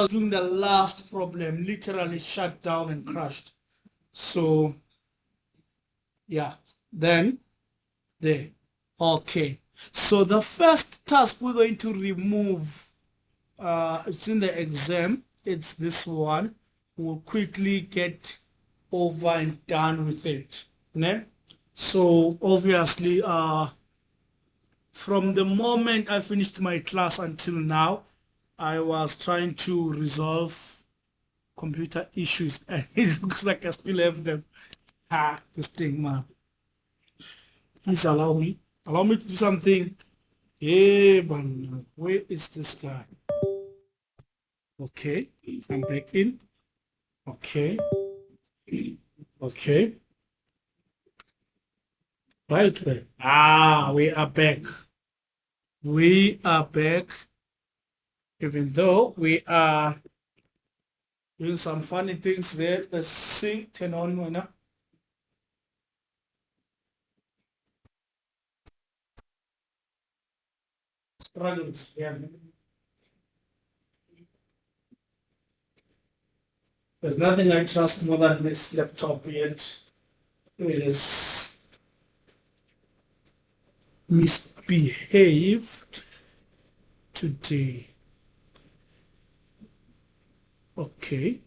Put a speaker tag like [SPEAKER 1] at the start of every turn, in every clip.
[SPEAKER 1] was doing the last problem, literally shut down and crashed. So yeah, then there. Okay. So the first task we're going to remove, it's in the exam. It's this one. We'll quickly get over and done with it. Ne? So obviously, from the moment I finished my class until now, I was trying to resolve computer issues and it looks like I still have them. This thing, man. Please allow me. Allow me to do something. Hey, man. Where is this guy? Okay. I'm back in. Okay. Okay. Right there. We are back. We are back. Even though we are doing some funny things there. Let's see. Turn on right now. Struggles. Yeah. There's nothing I trust more than this laptop yet. It is misbehaved today. Okay.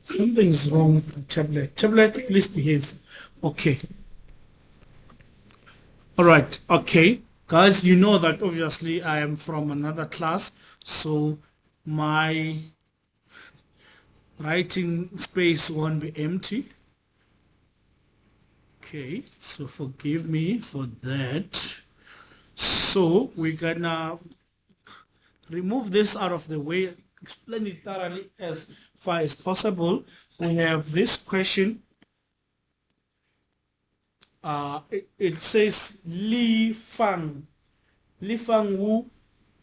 [SPEAKER 1] Something's wrong with the tablet. Tablet, please behave. Okay. All right. Okay. Guys, you know that obviously I am from another class. So my writing space won't be empty. Okay. So forgive me for that. So we're gonna remove this out of the way, explain it thoroughly as far as possible. We have this question. It says Li Fang. Li Fang Wu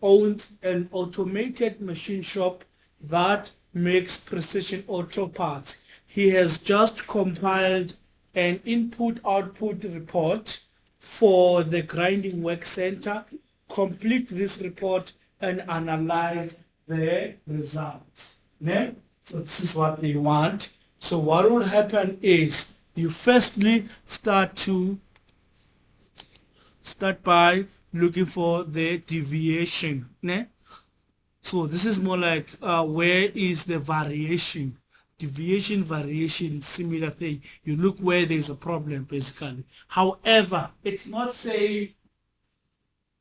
[SPEAKER 1] owns an automated machine shop that makes precision auto parts. He has just compiled an input-output report for the grinding work center. Complete this report and analyze the results. Yeah? So this is what we want. So what will happen is you firstly start by looking for the deviation. Ne? So this is more like where is the variation? Deviation, variation, similar thing. You look where there's a problem basically. However, it's not saying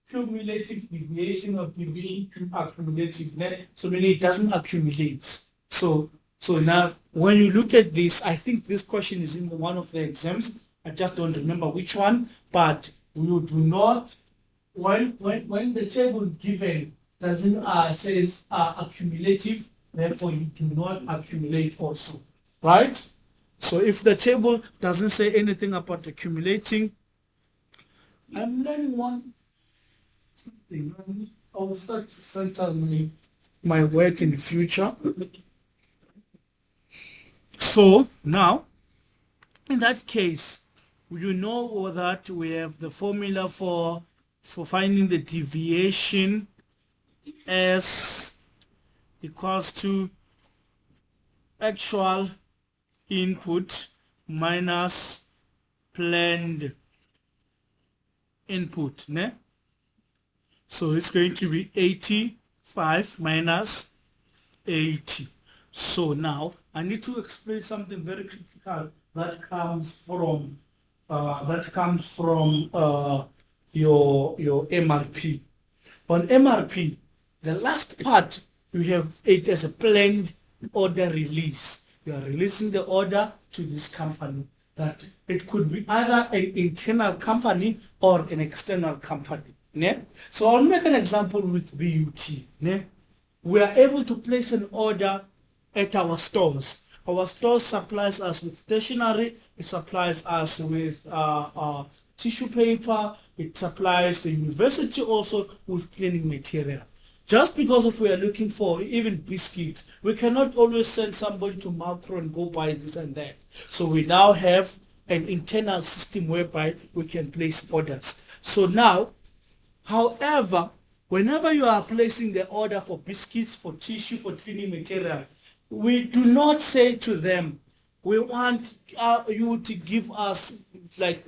[SPEAKER 1] cumulative deviation or deviation accumulative. Ne? So meaning it doesn't accumulate. So now when you look at this, I think this question is in one of the exams. I just don't remember which one, but we do not when the table given doesn't says accumulative, therefore you do not accumulate also, right? So if the table doesn't say anything about accumulating, I'm learning one thing. I will start to center my work in the future. So now, in that case, you know that we have the formula for finding the deviation as equals to actual input minus planned input. Ne? So it's going to be 85 minus 80. So now I need to explain something very critical that comes from your MRP. On MRP, the last part you have it as a planned order release. You are releasing the order to this company. That it could be either an internal company or an external company. Ne? So I'll make an example with BUT. Ne? We are able to place an order at our stores. Our stores supplies us with stationery, it supplies us with tissue paper, it supplies the university also with cleaning material. Just because if we are looking for even biscuits, we cannot always send somebody to Macro and go buy this and that. So we now have an internal system whereby we can place orders. So now, however, whenever you are placing the order for biscuits, for tissue, for cleaning material, we do not say to them, we want you to give us, like,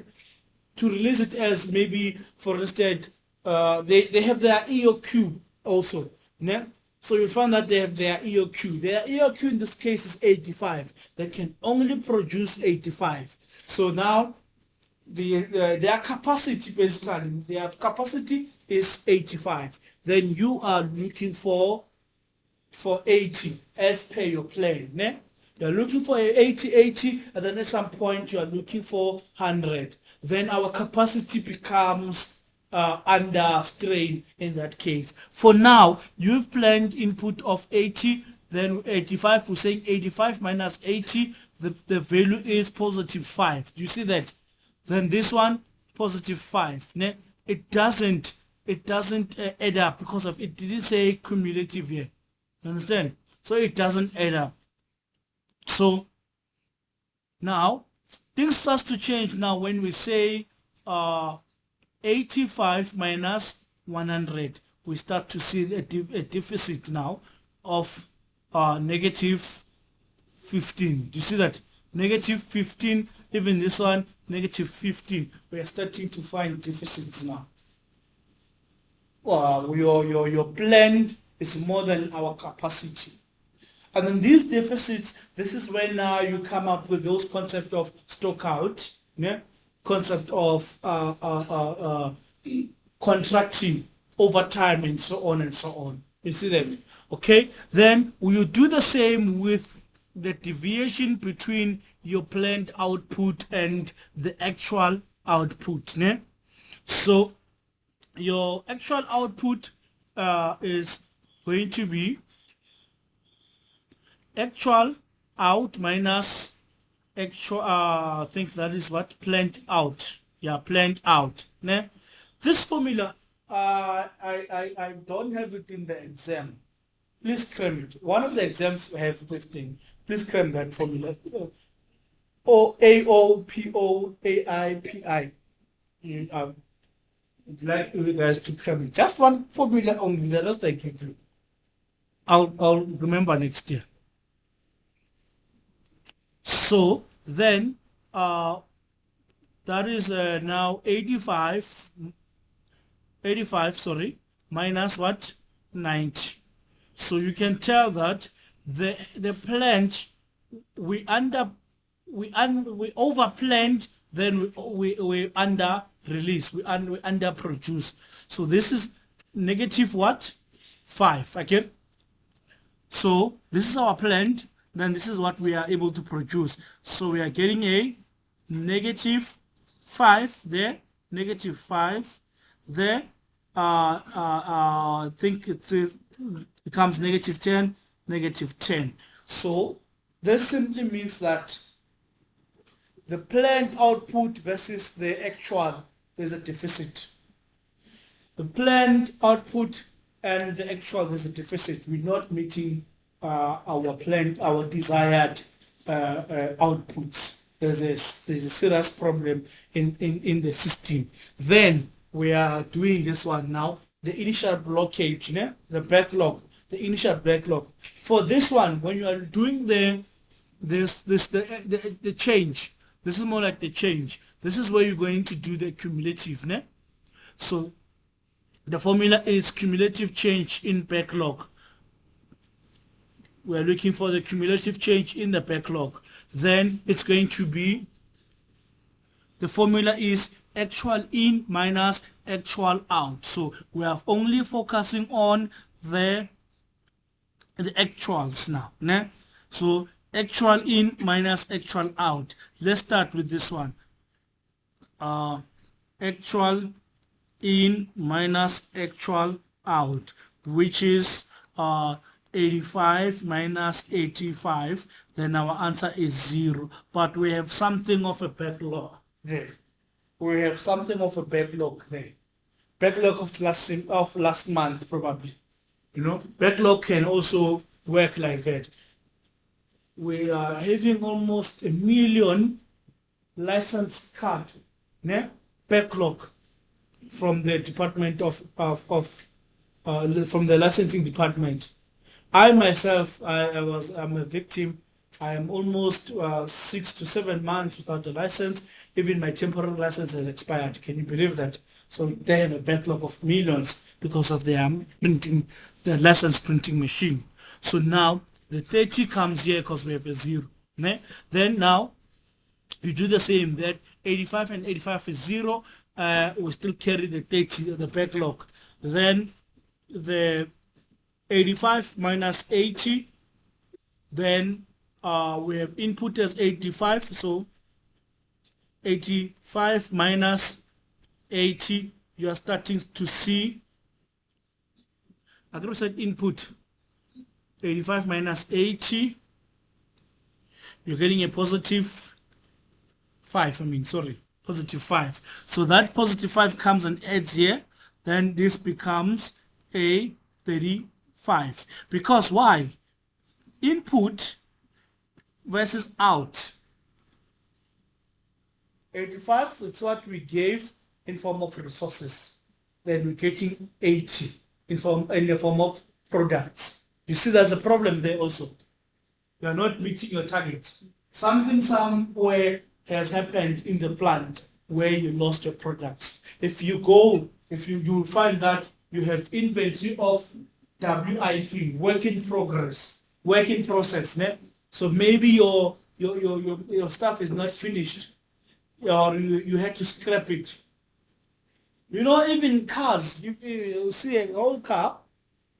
[SPEAKER 1] to release it as maybe, for instance, they have their EOQ also. Yeah? So you find that they have their EOQ. Their EOQ in this case is 85. They can only produce 85. So now their capacity, basically, their capacity is 85. Then you are looking for 80 as per your plan. Ne? You're looking for 80, and then at some point you are looking for 100. Then our capacity becomes under strain in that case. For now, you've planned input of 80, then 85. We're saying 85 minus 80, the value is positive 5. Do you see that? Then this one, positive 5. Ne? It doesn't add up because of it didn't say cumulative here. You understand? So it doesn't add up. So now things starts to change now when we say 85 minus 100. We start to see a deficit now of negative 15. Do you see that? Negative 15, even this one, negative 15. We are starting to find deficits now. Your blend is more than our capacity. And then these deficits, this is when now you come up with those concept of stock out, yeah? Concept of contracting over time, and so on and so on. You see them? Okay? Then you do the same with the deviation between your planned output and the actual output. Yeah? So your actual output is going to be actual out minus actual, I think that is what, planned out. Yeah, planned out. Ne? This formula, I don't have it in the exam. Please cram it. One of the exams have this thing. Please cram that formula. AOPOAIPI. I'd like you guys to cram it. Just one formula only. The rest I give you. I'll remember next year. So then that is now 85 minus what, 90. So you can tell that the plant we over planned, then we under release, we under produce. So this is negative what, 5 again. So this is our plant, then this is what we are able to produce. So we are getting a negative 5 there, negative 5 there. I think it becomes negative 10, negative 10. So this simply means that the planned output versus the actual, there's a deficit. The planned output and the actual, there's a deficit. We're not meeting our desired outputs. There's a serious problem in the system. Then we are doing this one now, the initial blockage, the backlog, the initial backlog. For this one, when you are doing the change, this is more like the change. This is where you're going to do the cumulative. So the formula is cumulative change in backlog. We're looking for the cumulative change in the backlog. Then it's going to be, the formula is actual in minus actual out. So we are only focusing on the actuals now. So actual in minus actual out. Let's start with this one. Actual in minus actual out, which is 85 minus 85. Then our answer is 0. But we have something of a backlog there. We have something of a backlog there. Backlog of last month probably. Backlog can also work like that. We are having almost 1 million license card backlog from the Department of from the licensing department. I myself, I'm a victim. I am almost 6 to 7 months without a license. Even my temporary license has expired. Can you believe that? So they have a backlog of millions because of their the license printing machine. So now the 30 comes here because we have a zero. Ne? Then now you do the same. That 85 and 85 is zero. We still carry the 30, the backlog. Then the 85 minus 80, then we have input as 85, so 85 minus 80, you are starting to see, I could have said input 85 minus 80, you're getting a positive 5, positive 5. So that positive 5 comes and adds here, then this becomes a 35. Because why? Input versus out. 85 is what we gave in form of resources. Then we're getting 80 in the form of products. You see there's a problem there also. You are not meeting your target. Something somewhere has happened in the plant where you lost your products. If you will find that you have inventory of WIP, work in progress, work in process. Ne? So maybe your stuff is not finished, or you had to scrap it. You know, even cars, you see an old car,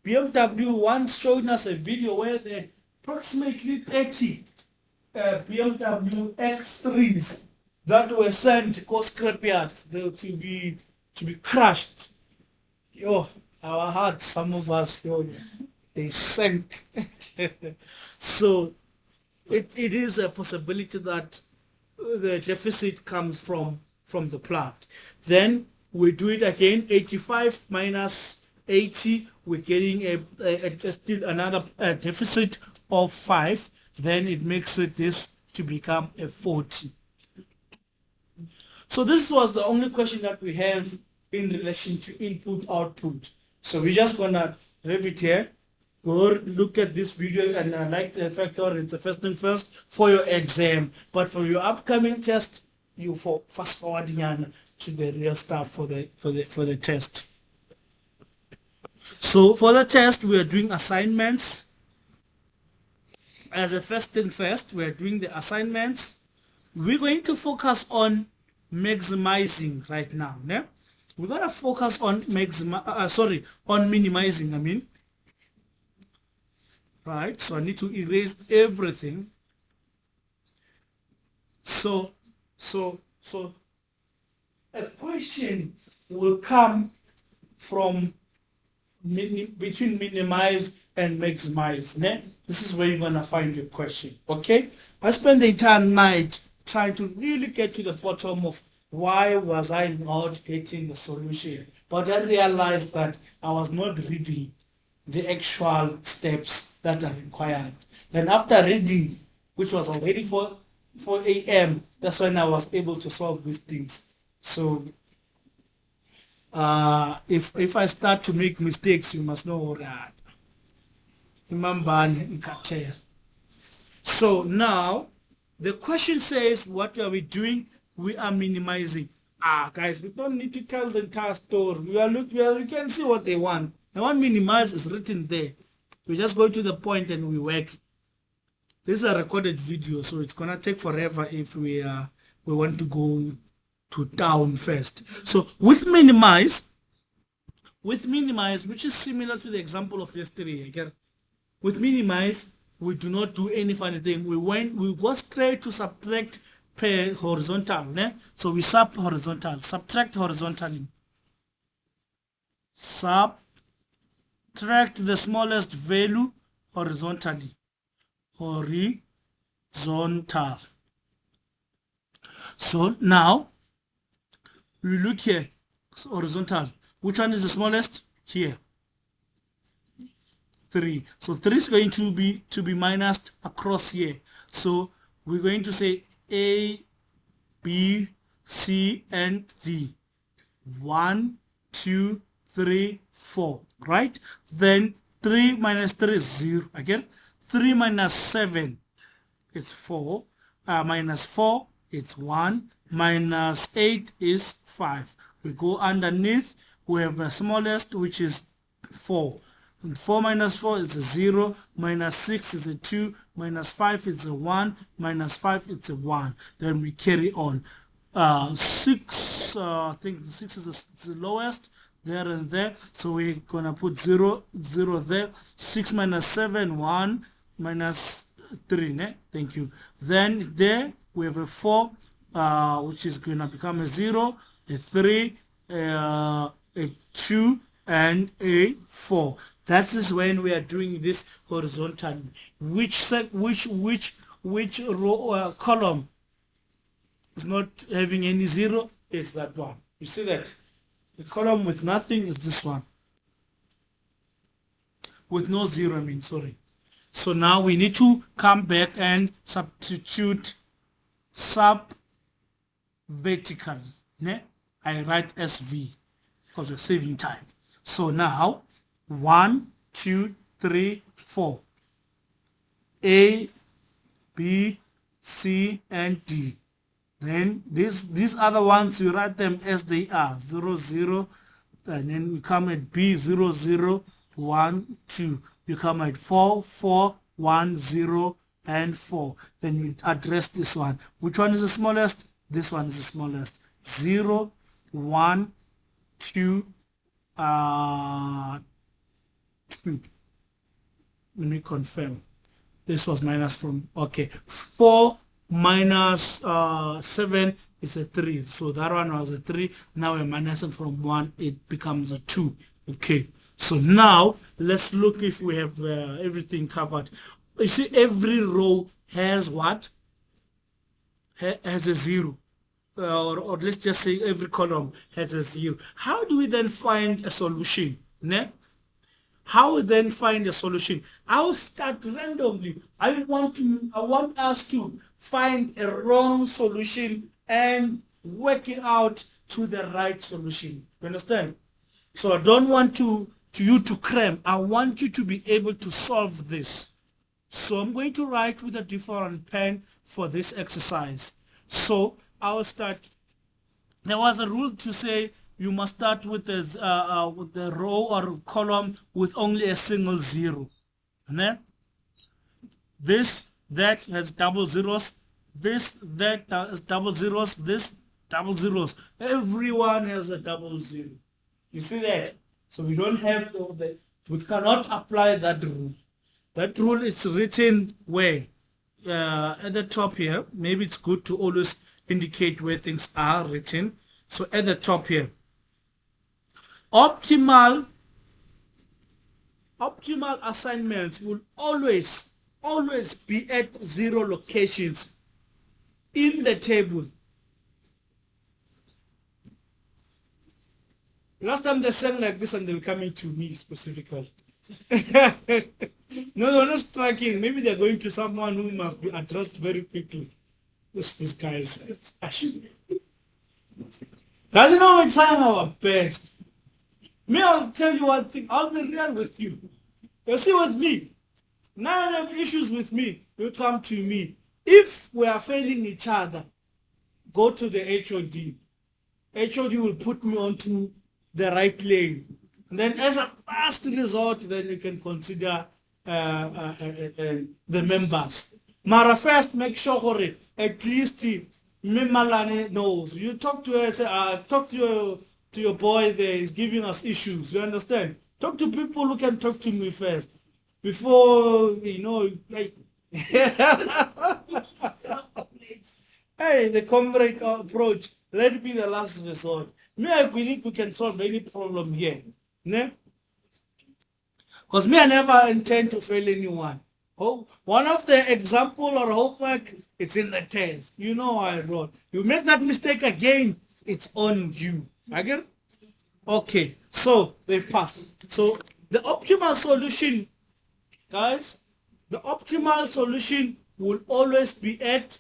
[SPEAKER 1] BMW once showed us a video where there are approximately 30 BMW X3s that were sent to scrapyard to be crushed. Yo, our hearts, some of us, they sank. So it is a possibility that the deficit comes from the plant. Then we do it again, 85 minus 80, we're getting still another deficit of 5. Then it makes it this to become a 40. So this was the only question that we have in relation to input output. So we're just gonna leave it here. Go look at this video and like the factor. It's the first thing first for your exam, but for your upcoming test, you fast forwarding to the real stuff for the test. So for the test, we are doing assignments. As a first thing first, we are doing the assignments. We're going to focus on maximizing right now. Yeah? We're gonna focus on minimizing. Right, so I need to erase everything. So a question will come from between minimize and maximize. Ne? This is where you're gonna find your question. Okay, I spent the entire night trying to really get to the bottom of why was I not getting the solution, but I realized that I was not reading the actual steps that are required. Then after reading, which was already 4 a.m., that's when I was able to solve these things. So if I start to make mistakes, you must know that. So now the question says, what are we doing? We are minimizing. Guys, we don't need to tell the entire story. You can see what they want. The one minimize is written there. We just go to the point and we work. This is a recorded video, so it's gonna take forever if we want to go to town first. So with minimize, which is similar to the example of yesterday again. With minimize, we do not do any funny thing. We go straight to subtract per horizontal. Ne? So we subtract horizontally. Subtract the smallest value horizontally. Horizontal. So now we look here. So horizontal. Which one is the smallest? Here. 3. So 3 is going to be minused across here. So we're going to say A, B, C, and D. 1, 2, 3, 4. right? Then 3 minus 3 is 0. Again, 3 minus 7 is 4. Minus 4 is 1. Minus 8 is 5. We go underneath. We have the smallest, which is 4. And 4 minus 4 is a 0. Minus 6 is a 2. Minus 5 is a 1. Minus 5 is a 1. Then we carry on. 6, I think 6 is the lowest. There and there, so we're gonna put 0 0 there. 6 minus 7 1 minus 3 ne? Thank you. Then there we have a 4 which is gonna become a 0, a 3, a 2 and a 4. That is when we are doing this horizontally. Which row column is not having any 0 is that one. You see that? The column with nothing is this one. With no 0, I mean, sorry. So now we need to come back and substitute sub vertically. Ne? I write SV because we're saving time. So now 1, 2, 3, 4. A, B, C, and D. Then these other ones, you write them as they are, 0 0, and then we come at B, 0 0 1 2. You come at 4 4 1 0 and 4. Then you address this one. Which one is the smallest? This one is the smallest. 0 1 2 2. Let me confirm. This was minus from, okay, 4 minus 7 is a 3, so that one was a 3. Now we're minusing from 1, it becomes a 2. Okay, so now let's look if we have everything covered. You see, every row has what? Has a 0, or let's just say every column has a 0. How do we then find a solution? Ne? How we then find a solution? I'll start randomly. I want us to find a wrong solution and work it out to the right solution. You understand? So I don't want you to cram. I want you to be able to solve this. So I'm going to write with a different pen for this exercise. So I'll start. There was a rule to say you must start with the row or column with only a single 0. And then this, that has double zeros. This, that has double zeros. This, double zeros. Everyone has a double 0. You see that? So we don't have we cannot apply that rule. That rule is written where? At the top here. Maybe it's good to always indicate where things are written. So at the top here. Optimal assignments will always be at 0 locations in the table. Last time they sang like this and they were coming to me specifically. No, they're not striking. Maybe they're going to someone who must be addressed very quickly. This guys, it's actually. Guys, you know, we're trying our best. Me, I'll tell you one thing. I'll be real with you. You see, with me, now you have issues with me, you come to me. If we are failing each other, go to the HOD. HOD will put me onto the right lane. And then as a last resort, then you can consider the members. Mara first, make sure at least Malane knows. You talk to her, say, talk to your boy there, he's giving us issues. You understand? Talk to people who can talk to me first. Before, you know, like... Hey, the comrade approach. Let it be the last resort. Me, I believe we can solve any problem here. Ne? Because me, I never intend to fail anyone. Oh, one of the example or homework, it's in the test. You know I wrote. You make that mistake again, it's on you. Again? Okay, so they've passed. So the optimal solution, guys, the optimal solution will always be at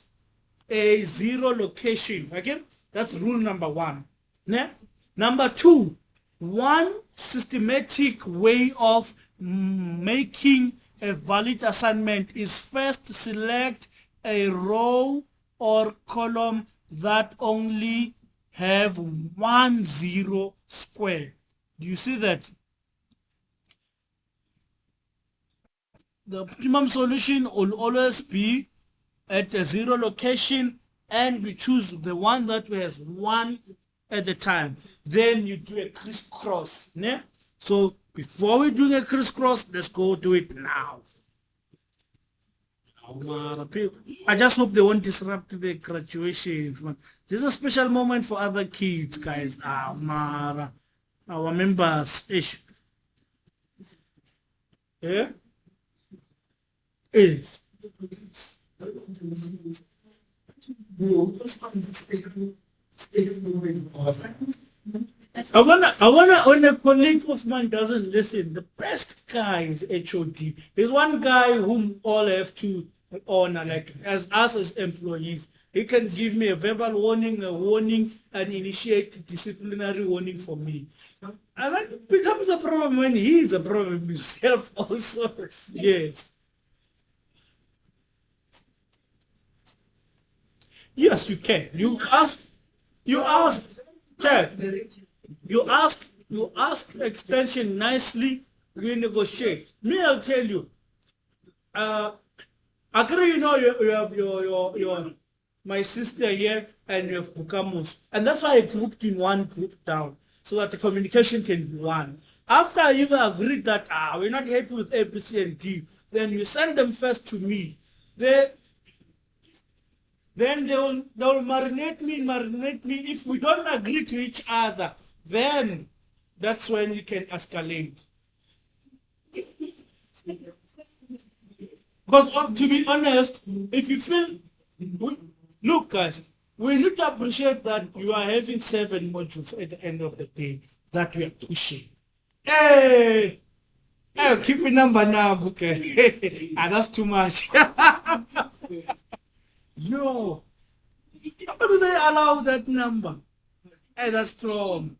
[SPEAKER 1] a 0 location. Again, that's rule number 1. Ne? Number 2, one systematic way of making a valid assignment is first select a row or column that only have 1 0 square. Do you see that? The optimum solution will always be at a 0 location, and we choose the one that has 1 at a time. Then you do a crisscross. Yeah? So before we do a crisscross, let's go do it now. I just hope they won't disrupt the graduation. This is a special moment for other kids, guys. Our members. Ish. Yeah? Is. When a colleague of mine doesn't listen, the best guy is HOD. There's one guy whom all have to honor, like as us as employees. He can give me a verbal warning, a warning, and initiate disciplinary warning for me. And that becomes a problem when he is a problem himself also. Yes. Yes, you can. You ask, check. You ask extension nicely, we negotiate. Me, I'll tell you. Agree, you know, you have your my sister here and you have Bukamos. And that's why I grouped in one group down so that the communication can be one. After you agreed that we're not happy with A, B, C, and D, then you send them first to me. Then they'll marinate me. If we don't agree to each other, then that's when you can escalate. Because to be honest, if you feel, look guys, we need to appreciate that you are having 7 modules at the end of the day that we are pushing. Hey, keep a number now, okay? That's too much. Yo, how do they allow that number? Hey, that's strong.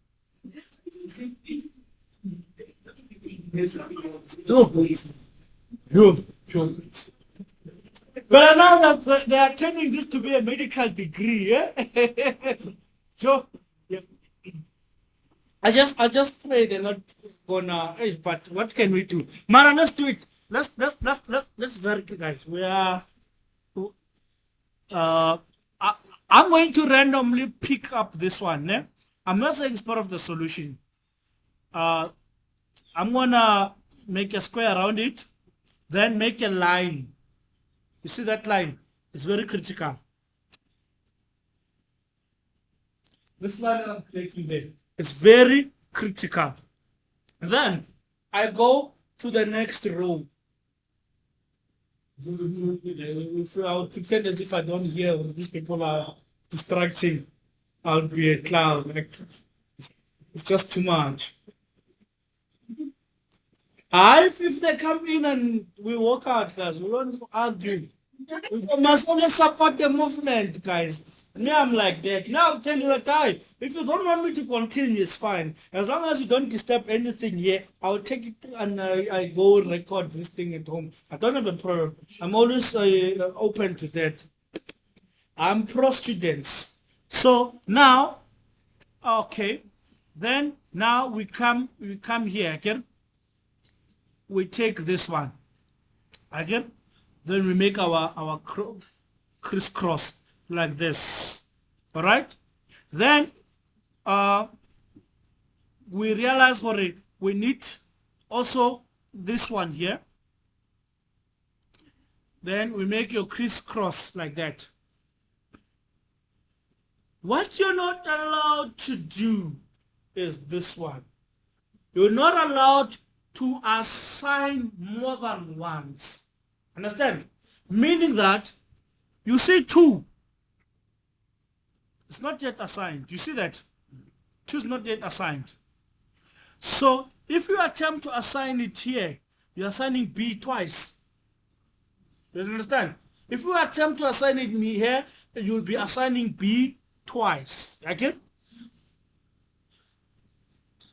[SPEAKER 1] Yo. But now that they are turning this to be a medical degree, yeah? Joe, yeah. I just pray they're not gonna. But what can we do? Mara, let's do it. Let's verify, guys. We are. I'm going to randomly pick up this one. Eh? I'm not saying it's part of the solution. I'm gonna make a square around it, then make a line. You see that line? It's very critical. This line I'm creating there. It's very critical. Then I go to the next row. I'll pretend as if I don't hear when these people are distracting. I'll be a clown. Like, it's just too much. If they come in and we walk out, guys, we don't argue. We must only support the movement, guys. Me, I'm like that. Now I'll tell you a time. If you don't want me to continue, it's fine. As long as you don't disturb anything here, I'll take it and I go record this thing at home. I don't have a problem. I'm always open to that. I'm pro students. So now, okay, then now we come here again. We take this one again. Then we make our crisscross like this. All right. Then we realize we need also this one here. Then we make your crisscross like that. What you're not allowed to do is this one. You're not allowed to assign more than once. Understand? Meaning that you see 2. It's not yet assigned. You see that? 2 is not yet assigned. So if you attempt to assign it here, you're assigning B twice. You understand? If you attempt to assign it me here, you'll be assigning B twice. Okay?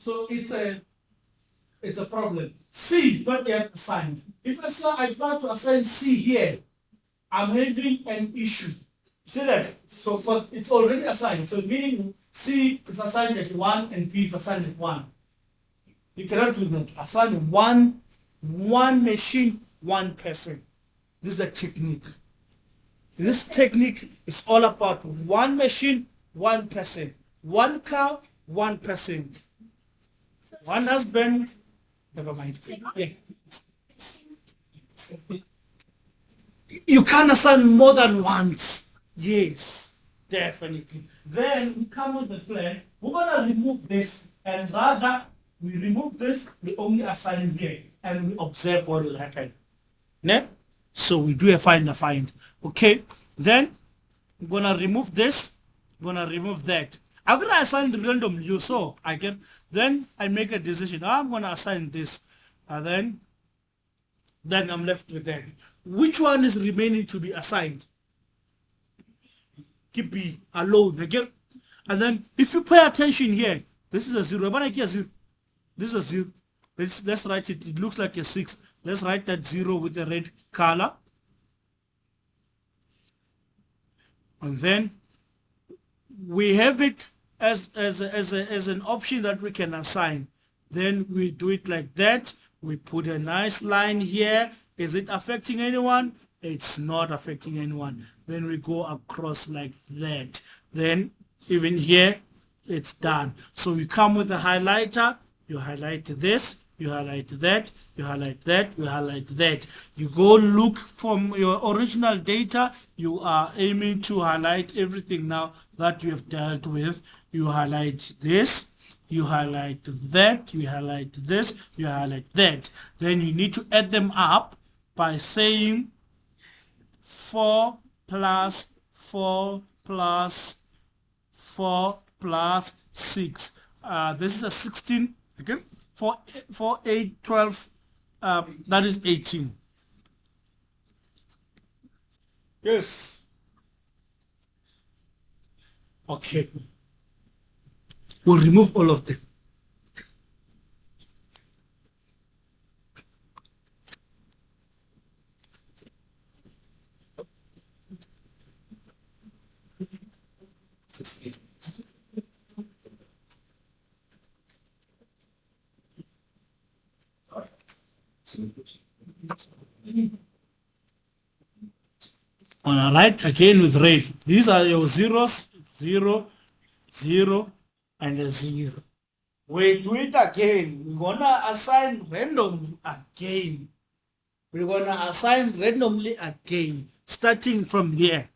[SPEAKER 1] So it's a problem. C not yet assigned. If I try to assign C here, I'm having an issue. See that? So first it's already assigned. So meaning C is assigned at 1 and B is assigned at 1. You cannot do that. Assign one machine, one person. This is a technique. This technique is all about one machine, one person. One car, one person. One husband, never mind. Yeah. You can assign more than once. Yes, definitely. Then we come with the plan. We're going to remove this, and rather we remove this, we only assign here, and we observe what will happen. Ne? So we do a find. Okay? Then we're going to remove this, we're going to remove that. I'm going to assign the random you saw. Then I make a decision. I'm going to assign this, and then I'm left with that. Which one is remaining to be assigned? Keep B alone again. And then if you pay attention here, this is a 0. But I get 0. This is a 0. Let's write it. It looks like a 6. Let's write that 0 with the red color. And then we have it as an option that we can assign. Then we do it like that. We put a nice line here. Is it affecting anyone? It's not affecting anyone. Then we go across like that. Then even here, it's done. So we come with a highlighter. You highlight this, you highlight that, you highlight that, you highlight that. You go look from your original data. You are aiming to highlight everything now that you have dealt with. You highlight this, you highlight that, you highlight this, you highlight that. Then you need to add them up by saying 4 plus 4 plus 4 plus 6. This is a 16. Okay, 4, 8, 12. That is 18. Yes. Okay. We'll remove all of them. On the right again with red. These are your zeros, 0, 0, and a 0. We do it again. We're gonna assign randomly again. We're gonna assign randomly again, starting from here.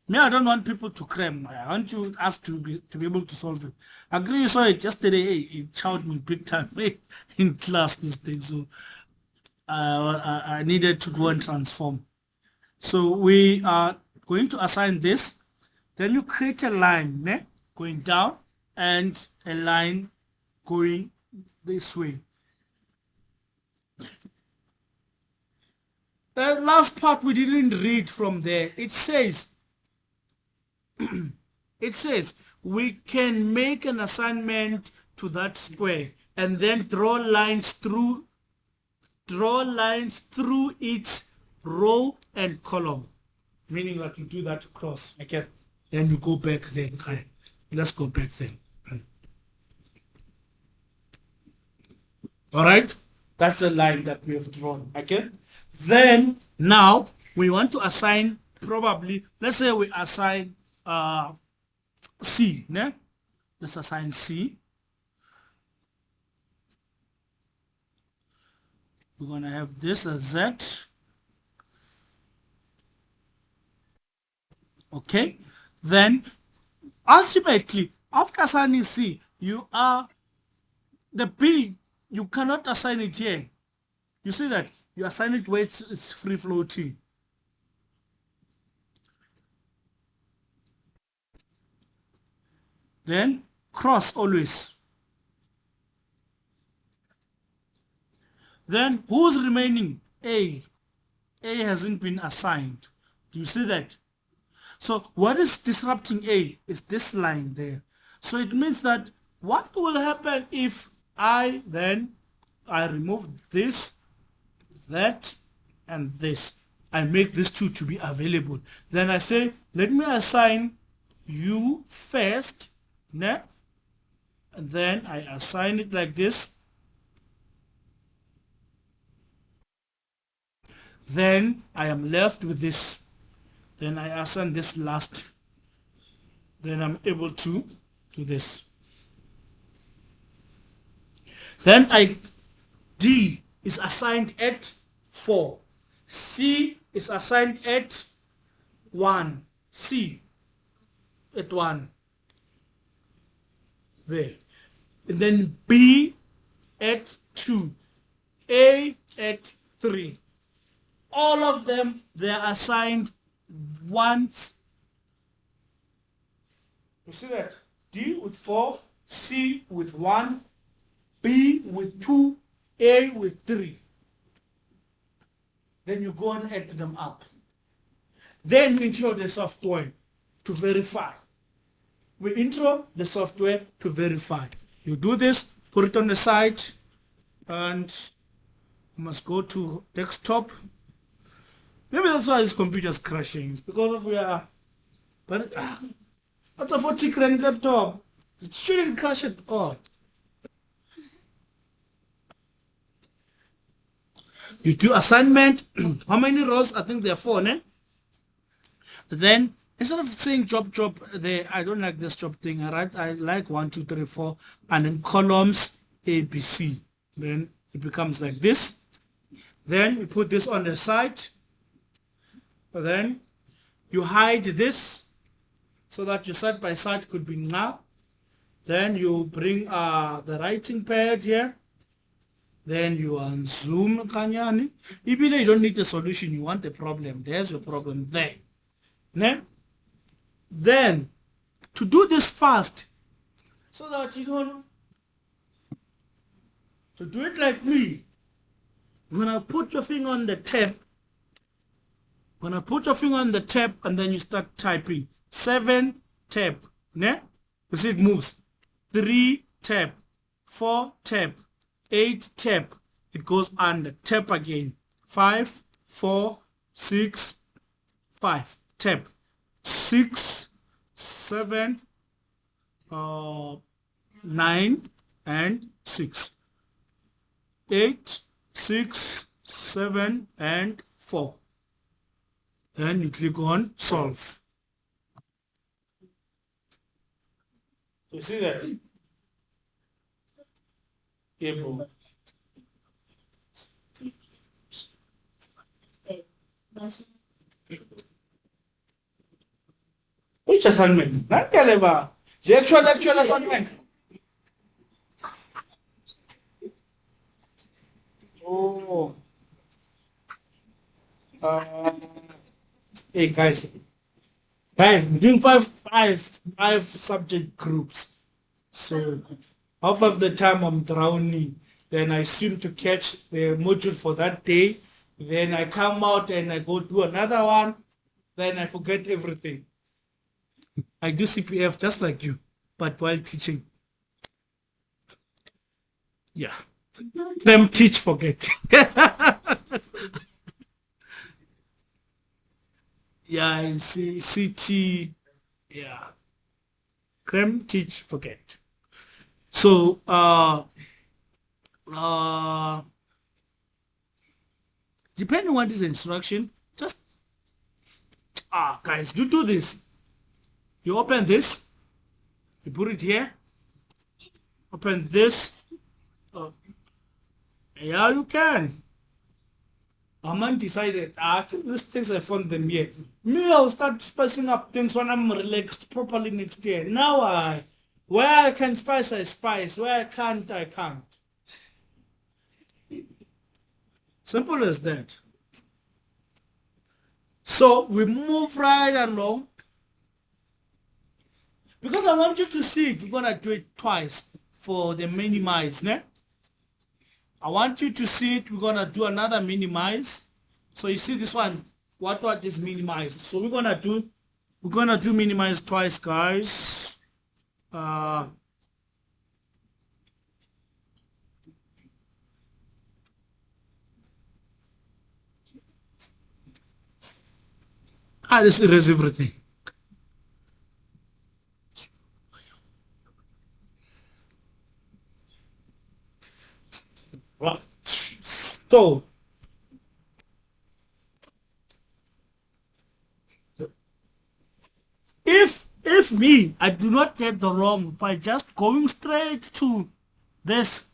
[SPEAKER 1] Me, I don't want people to cram. I want us to be able to solve it. I agree, you saw it yesterday. Hey, it chowed me big time in class, this thing. So I needed to go and transform. So we are going to assign this. Then you create a line going down and a line going this way. The last part we didn't read from there. It says we can make an assignment to that square and then draw lines through its row and column, meaning that you do that across. Okay, then you go back there. Okay. Let's go back there. All right, that's a line that we have drawn. Okay, then now we want to assign, probably, let's say we assign C. Let's assign C. We're going to have this as Z. Okay. Then, ultimately, after assigning C, you are the B. You cannot assign it here. You see that? You assign it where it's free floating. Then, cross always. Then who's remaining? A. A hasn't been assigned. Do you see that? So what is disrupting A is this line there. So it means that What will happen if I remove this, that, and this? I make these two to be available. Then I say, let me assign you first, ne? And then I assign it like this. Then I am left with this. Then I assign this last. Then I'm able to do this. Then D is assigned at 4. C is assigned at 1. C at 1. There. And then B at 2. A at 3. All of them, they are assigned once. You see that? D with 4, C with 1, B with 2, A with 3. Then you go and add them up. Then we intro the software to verify. We intro the software to verify. You do this, put it on the side, and you must go to desktop. Maybe that's why this computer is crashing. It's because we are, but that's a 40 grand laptop. It shouldn't crash at all. You do assignment. How many rows? I think there are 4, ne? Then instead of saying job, there, I don't like this job thing. I like 1, 2, 3, 4, and then columns A, B, C. Then it becomes like this. Then you put this on the side. Then you hide this so that your side by side could be now. Then you bring the writing pad here. Then you unzoom kanyani. Even though you don't need the solution, you want the problem. There's your problem there. Then to do this fast, so that you don't, to do it like me, you're gonna put your finger on the tab. Gonna put your finger on the tab and then you start typing. 7 tab, ne? You see it moves. 3 tab, 4 tab, 8 tab. It goes under tab again. 5, 4, 6, 5 tab. 6, 7, 9, and 6. 8, 6, 7, and 4. Then you click on solve. You see that? Able. Which assignment? Not the actual assignment. Oh. Hey guys, I'm doing five subject groups. So half of the time I'm drowning. Then I swim to catch the module for that day. Then I come out and I go do another one. Then I forget everything. I do CPF just like you, but while teaching. Yeah. Them teach, forget. Yeah, I see CT. Yeah. Creme, teach, forget. So, depending on this instruction, just, guys, do this. You open this, you put it here, open this. Yeah, you can. I'm undecided. I think these things I found them yet. Me, I'll start spicing up things when I'm relaxed properly next year. Now where I can spice, I spice. Where I can't, I can't. Simple as that. So we move right along. Because I want you to see it, we're gonna do it twice for the minimize, ne? I want you to see it. We're gonna do another minimize. So you see this one, what is minimized? So we're gonna do minimize twice, guys. Let's erase everything. Right. So if me, I do not get the wrong by just going straight to this.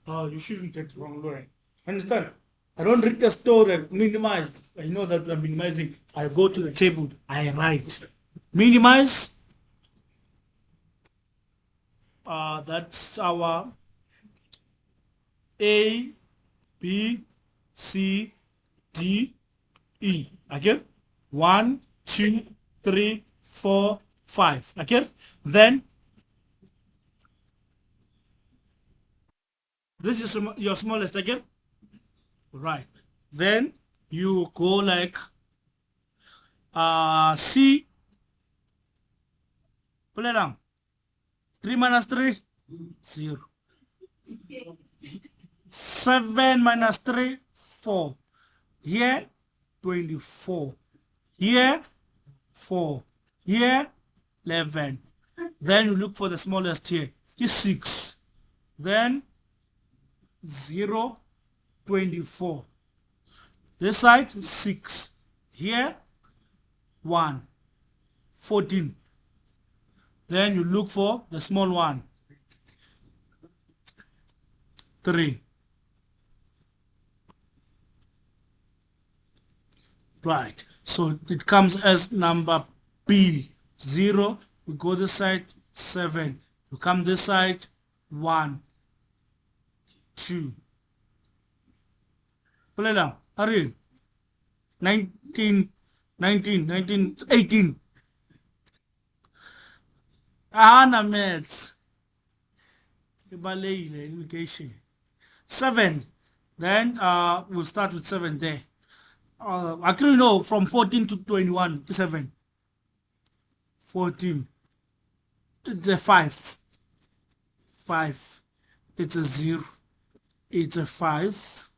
[SPEAKER 1] Oh, you shouldn't get the wrong, Lauren. Understand? I don't read the story minimized. I know that I'm minimizing. I go to the table. I write. Minimize. That's our A, B, C, D, E. Again, 1, 2, 3, 4, 5. Again, then this is your smallest again. Right. Then you go like C. Pull it down. 3 minus 3, 0. 7 minus 3, 4. Here, 24. Here, 4. Here, 11. Then you look for the smallest here. Is 6. Then 0, 24. This side, 6. Here, 1, 14. Then you look for the small one. 3. Right. So it comes as number B. 0. We go this side, 7. You come this side, 1, 2. Pull it down. Hurry. 19, 19, 19, 18. Ahana maths. Education. 7. Then we'll start with 7 there. Actually, no, from 14 to 21, 7. 14. It's a 5. 5. It's a 0. It's a 5.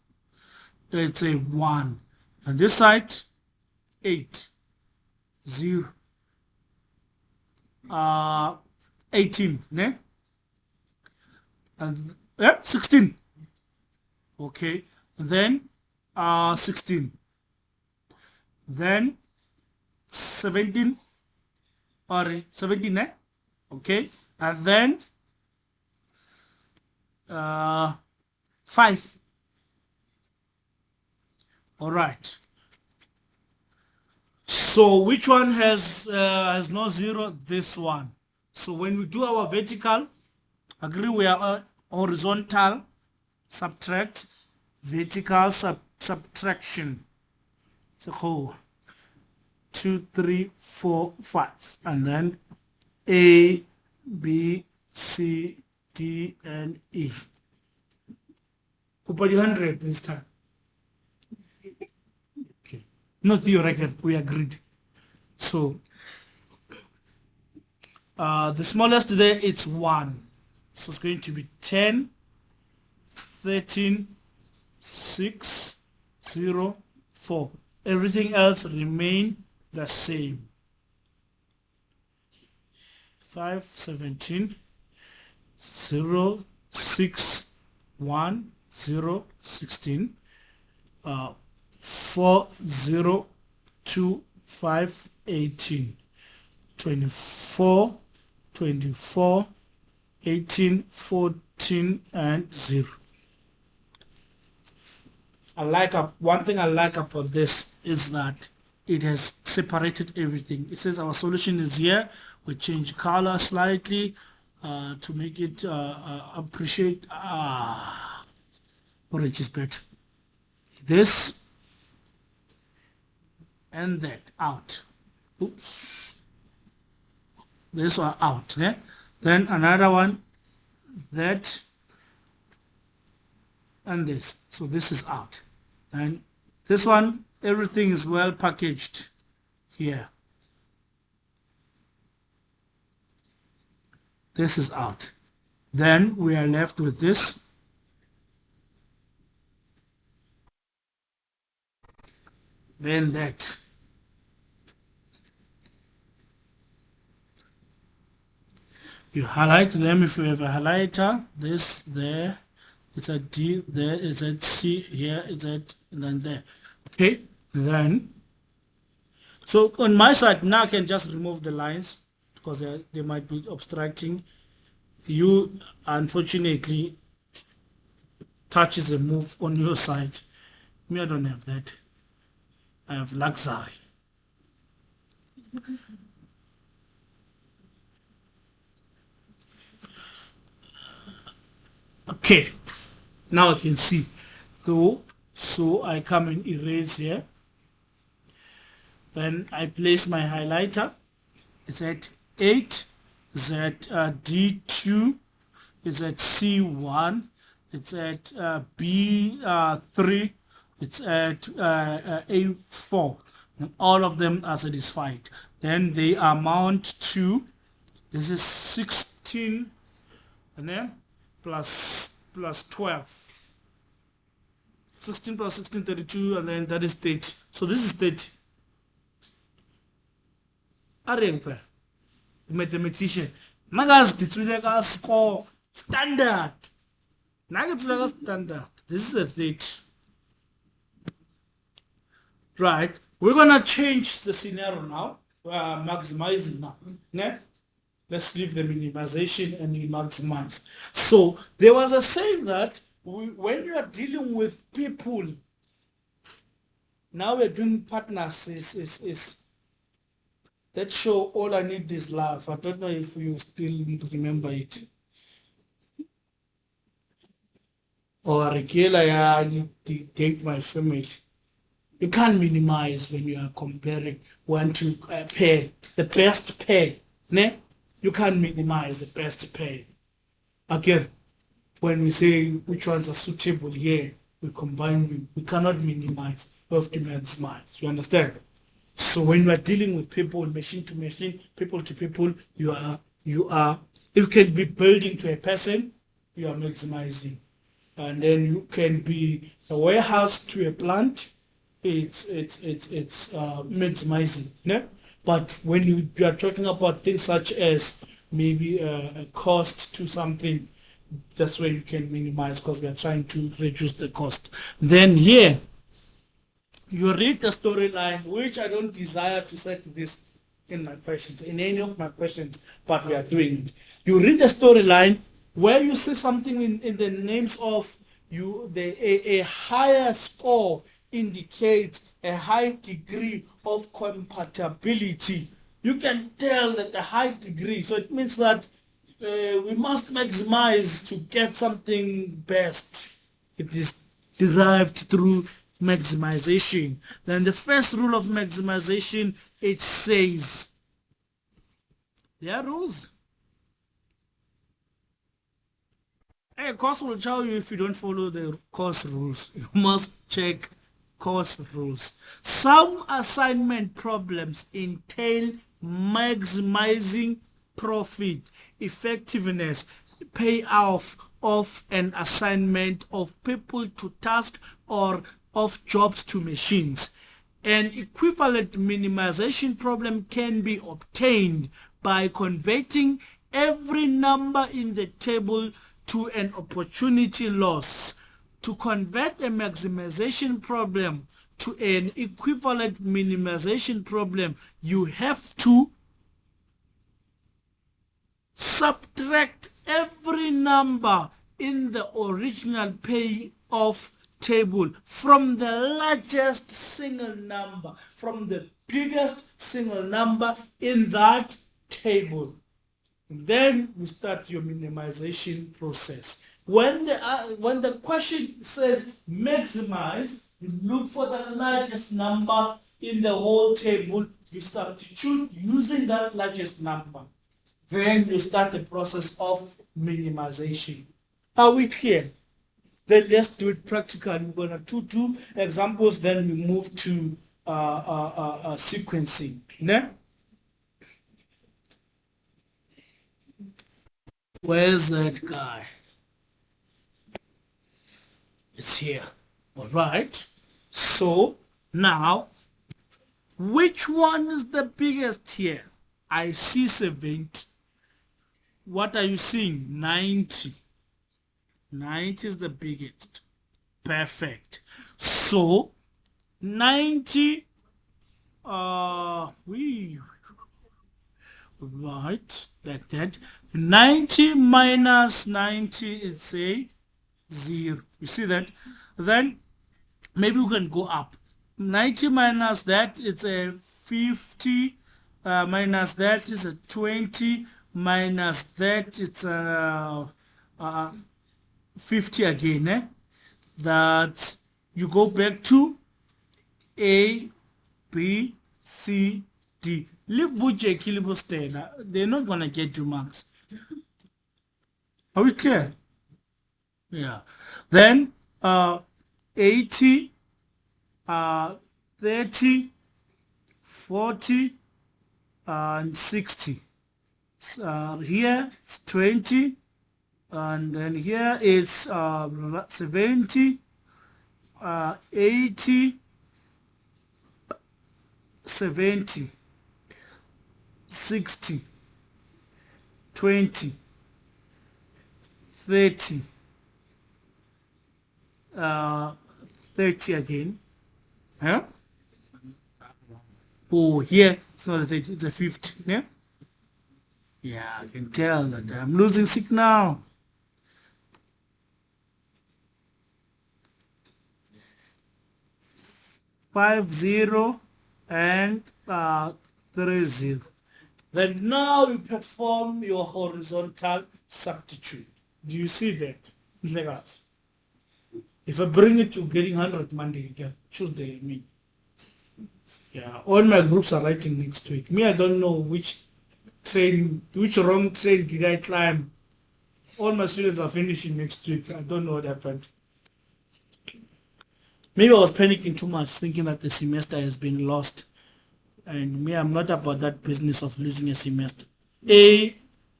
[SPEAKER 1] It's a 1. And this side, 8. 0. 18. Ne? And 16. Okay. And then 16. Then 17 or 17, eh? Okay, and then 5. All right. So which one has no 0? This one. So when we do our vertical, agree we are horizontal, subtract, vertical subtraction. So 2, 3, 4, 5, and then A, B, C, D, and E. Put 100 this time. Okay. Not your record. We agreed. So the smallest there it's 1. So it's going to be 10, 13, 6, 0, 4. Everything else remain the same. 5, 17, 0, 6, 1, 0, 16, 4, 0, 2, 5, 18, 24, 24, 18, 14, and 0. One thing I like about this is that it has separated everything. It says our solution is here. We change color slightly to make it appreciate. Orange is better. This and that out. Oops. This one out. Yeah? Then another one, that and this. So this is out. And this one, everything is well packaged here. This is out. Then we are left with this. Then that. You highlight them if you have a highlighter. This there, it's a D, there is a C, here is a, and then there. Okay, then, so on my side now I can just remove the lines because they might be obstructing. You unfortunately touches a move on your side. Me, I don't have that. I have luxury. Okay, now I can see. So I come and erase here. Then I place my highlighter. It's at 8. It's at D2. It's at C1. It's at B3. It's at A4. And all of them are satisfied. Then they amount to, this is 16, and then plus 12. 16 plus 16, 32, and then that is 30. So this is 30. Arengpe, mathematician. Magas between score standard. Nagatulaga standard. This is a 30. Right. We're gonna change the scenario now. We are maximizing now. Ne? Let's leave the minimization and we maximize. So there was a saying that when you are dealing with people, now we're doing partners is that show All I Need Is Love. I don't know if you still remember it. Or Rekela, I need to take my family. You can't minimize when you are comparing one to pair, the best pair. Ne? You can't minimize the best pair. Again, when we say which ones are suitable here, we combine them. We cannot minimize. We have to maximize. You understand? So when you are dealing with people, machine to machine, people to people, you can be building to a person, you are maximizing. And then you can be a warehouse to a plant, it's maximizing. Yeah? But when you are talking about things such as maybe a cost to something, that's where you can minimize because we are trying to reduce the cost. Then here, you read the storyline, which I don't desire to set this in my questions, in any of my questions, but we are doing it. You read the storyline where you see something in the names of you, a higher score indicates a high degree of compatibility. You can tell that the high degree, so it means that we must maximize to get something best. It is derived through maximization. Then the first rule of maximization, it says, there are rules. A course will tell you if you don't follow the course rules. You must check course rules. Some assignment problems entail maximizing profit, effectiveness, payoff of an assignment of people to task or of jobs to machines. An equivalent minimization problem can be obtained by converting every number in the table to an opportunity loss. To convert a maximization problem to an equivalent minimization problem, you have to subtract every number in the original payoff table from the largest single number, from the biggest single number in that table. And then you start your minimization process. When the question says maximize, you look for the largest number in the whole table. You substitute using that largest number. Then you start the process of minimization. Are we clear? Then let's do it practically. We're going to do two examples, then we move to sequencing. Ne? Where's that guy? It's here. All right. So now, which one is the biggest here? I see 70. what are you seeing? 90. 90 is the biggest. Perfect. So 90 we right like that. 90 minus 90 is a 0. You see that? Then maybe we can go up. 90 minus that it's a 50, minus that is a 20, minus that it's a 50 again, that you go back to A, B, C, D. Leave Bujay Kilibustena. They're not gonna get you marks. Are we clear? Yeah. Then 80, 30, 40, and 60. Here it's 20, and then here it's 70, 80, 70, 60, 20, 30, 30 again. Huh? Oh, here it's not a 30, it's a 50. Yeah? Yeah, I can tell that I'm losing signal. 50 and 30. Then now you perform your horizontal substitute. Do you see that? Legas. If I bring it to getting 100 Monday again, Tuesday, me. Yeah, all my groups are writing next week. Me, I don't know which wrong train did I climb. All my students are finishing next week. I don't know what happened. Maybe I was panicking too much, thinking that the semester has been lost. And me, I'm not about that business of losing a semester. A,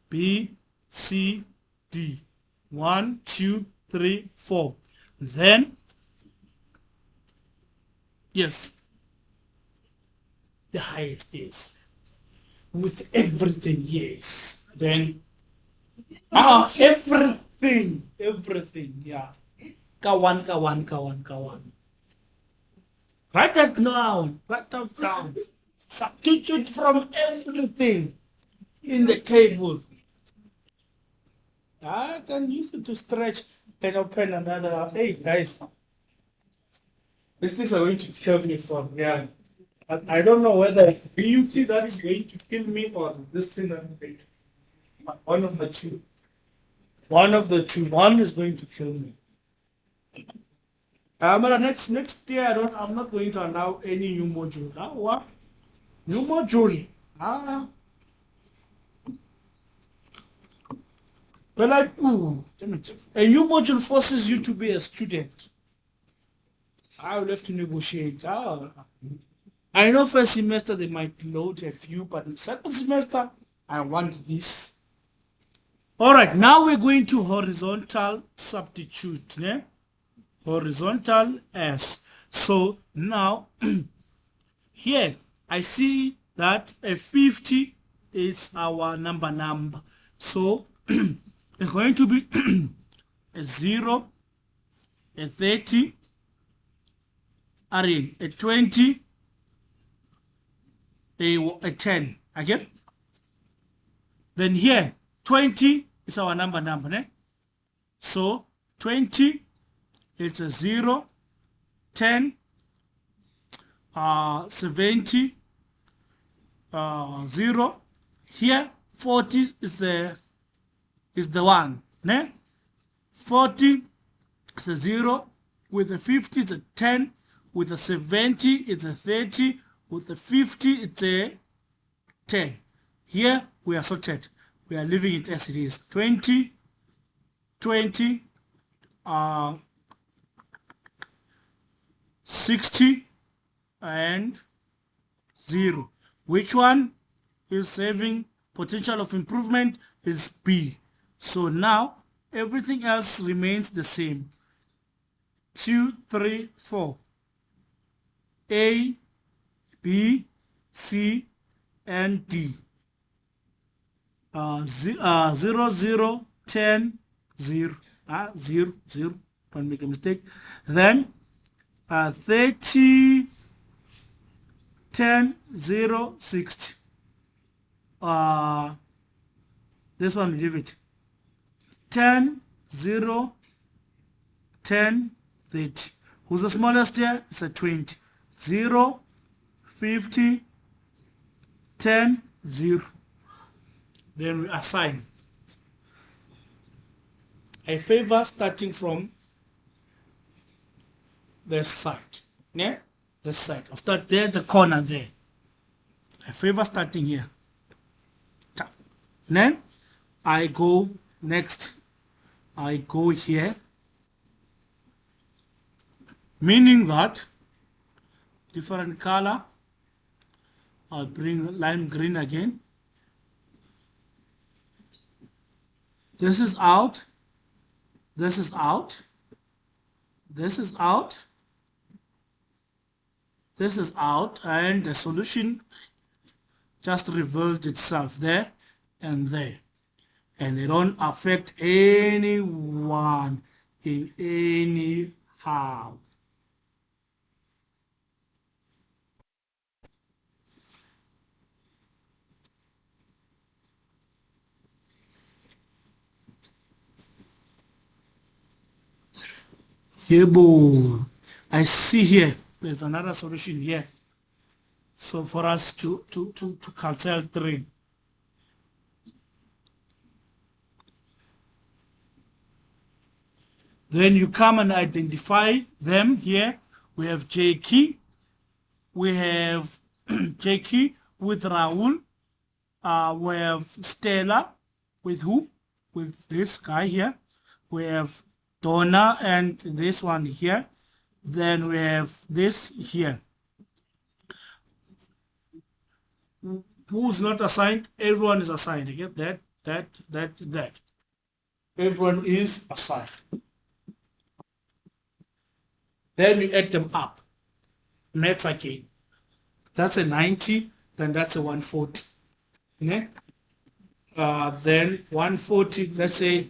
[SPEAKER 1] B, C, D. 1, 2, 3, 4. Then, yes, the highest is. With everything, yes. Then, everything, yeah. Kawan. Write that down. Write that down. Substitute from everything in the table. I can use it to stretch and open another. Hey guys, these things are going to kill me for yeah. I don't know whether beauty that is going to kill me or this thing that is going to. One of the two. One of the two. One is going to kill me. But next year I'm not going to allow any new module. What? New module. But like, ooh, a new module forces you to be a student. I will have to negotiate. I know first semester they might load a few, but second semester I want this. All right, now we're going to horizontal substitute. Yeah? Horizontal S. So now here I see that a 50 is our number. So it's going to be a 0, a 30, a 20, a 10. Again? Then here 20 is our number, né? So 20, it's a 0, 10, 70, 0. Here 40 is the 1, né? 40 is a 0, with a 50 it's a 10, with a 70 it's a 30, with a 50 it's a 10. Here we are sorted. We are leaving it as it is. 20, 20, 60, and 0. Which one is having potential of improvement? Is B. So now everything else remains the same. 2, 3, 4. A, B, C, and D. 0 0 10 0 0 0, don't make a mistake. Then 30 10 0 60. This one, leave it. 10 0 10 30. Who's the smallest here? It's a 20. 0 50 10 0. Then we assign. I favor starting from this side. Yeah? This side. I'll start there, the corner there. I favor starting here. Then I go next. I go here. Meaning that different color. I'll bring lime green again. This is out. This is out. This is out. This is out, and the solution just revealed itself there and there. And they don't affect anyone in any how. Yebo. I see here there's another solution here. So for us to cancel 3. Then you come and identify them here. We have J key. We have J key with Raul. We have Stella with who? With this guy here. We have Donna and this one here. Then we have this here. Who's not assigned? Everyone is assigned. You get that. Everyone is assigned. Then you add them up. Maths again. That's a 90, then that's a 140. Yeah? Then 140, let's say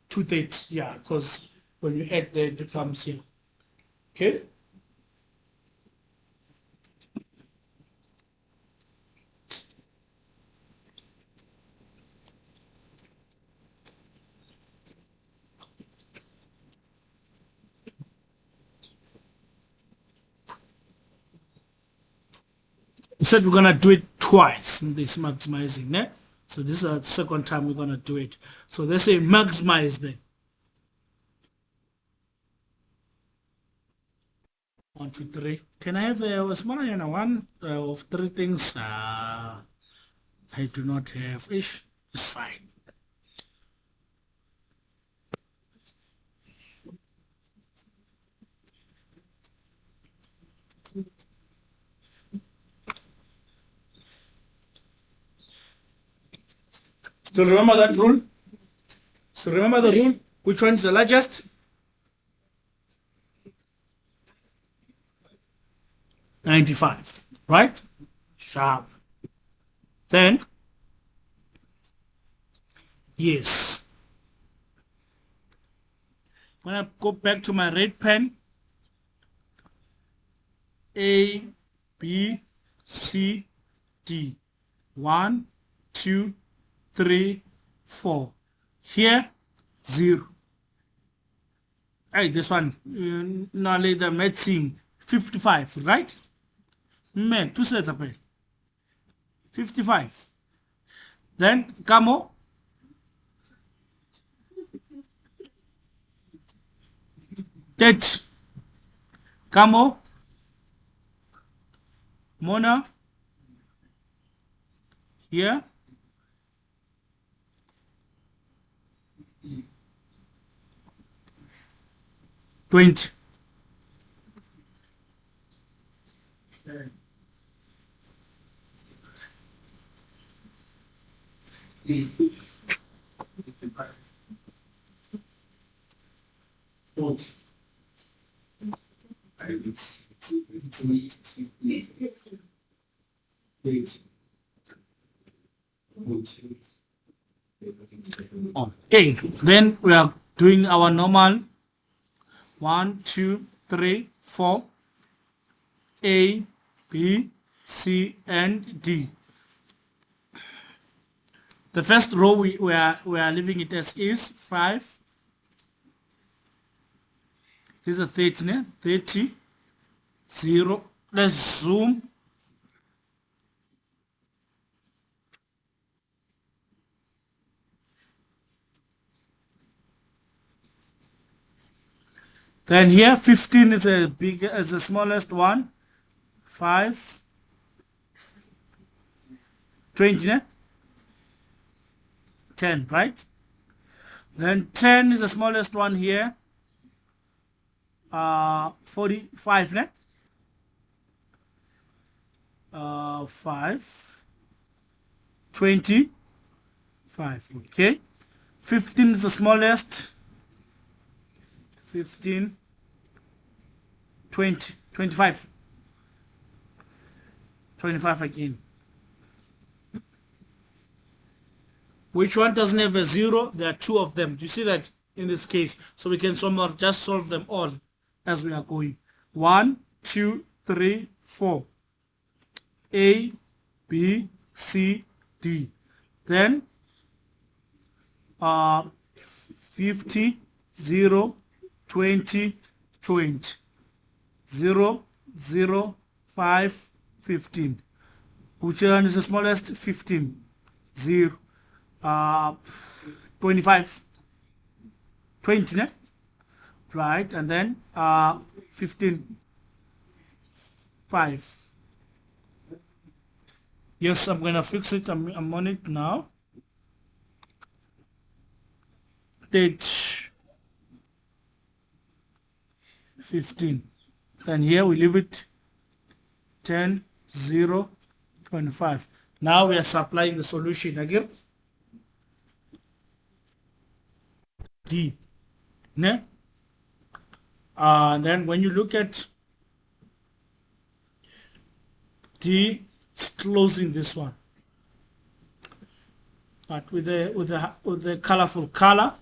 [SPEAKER 1] 230. Yeah, because when you add there, it becomes here. Okay? We said we're gonna do it twice in this maximizing, né? So this is the second time we're gonna do it. So let's say maximize then. 1 2 3. Can I have a smaller one of 3 things? I do not have. It's fine. So remember that rule? So remember the rule? Which one is the largest? 95, right? Sharp. Then, yes. When I go back to my red pen, A, B, C, D. 1, 2, 3, 4. Here, 0. Hey, this one, now later medicine, 55, right? Man, 2 sets up. 55. Then, Camo. That. Camo. Mona. Here. $20. Okay, then we are doing our normal 1, 2, 3, 4, A, B, C, and D. The first row we are leaving it as is 5. This is 30, né? 30, 0. Let's zoom. Then here 15 is the smallest one. 5, 20, né? 10, right? Then 10 is the smallest one here. 45, né? 5, 20, 5, okay. 15 is the smallest. 15, 20, 25. 25 again. Which one doesn't have a 0? There are 2 of them. Do you see that in this case? So we can somehow just solve them all as we are going. 1, 2, 3, 4. A, B, C, D. Then 50, 0, 20, 20. 0, 0, 5, 15. Which one is the smallest? 15. 0. 25. 20, né? Right, and then 15. 5. Yes, I'm gonna fix it. I'm on it now. Date 15. Then here we leave it 10, 0, 25. Now we are supplying the solution again. D. Ne? Then when you look at D, it's closing this one, but with the colorful color.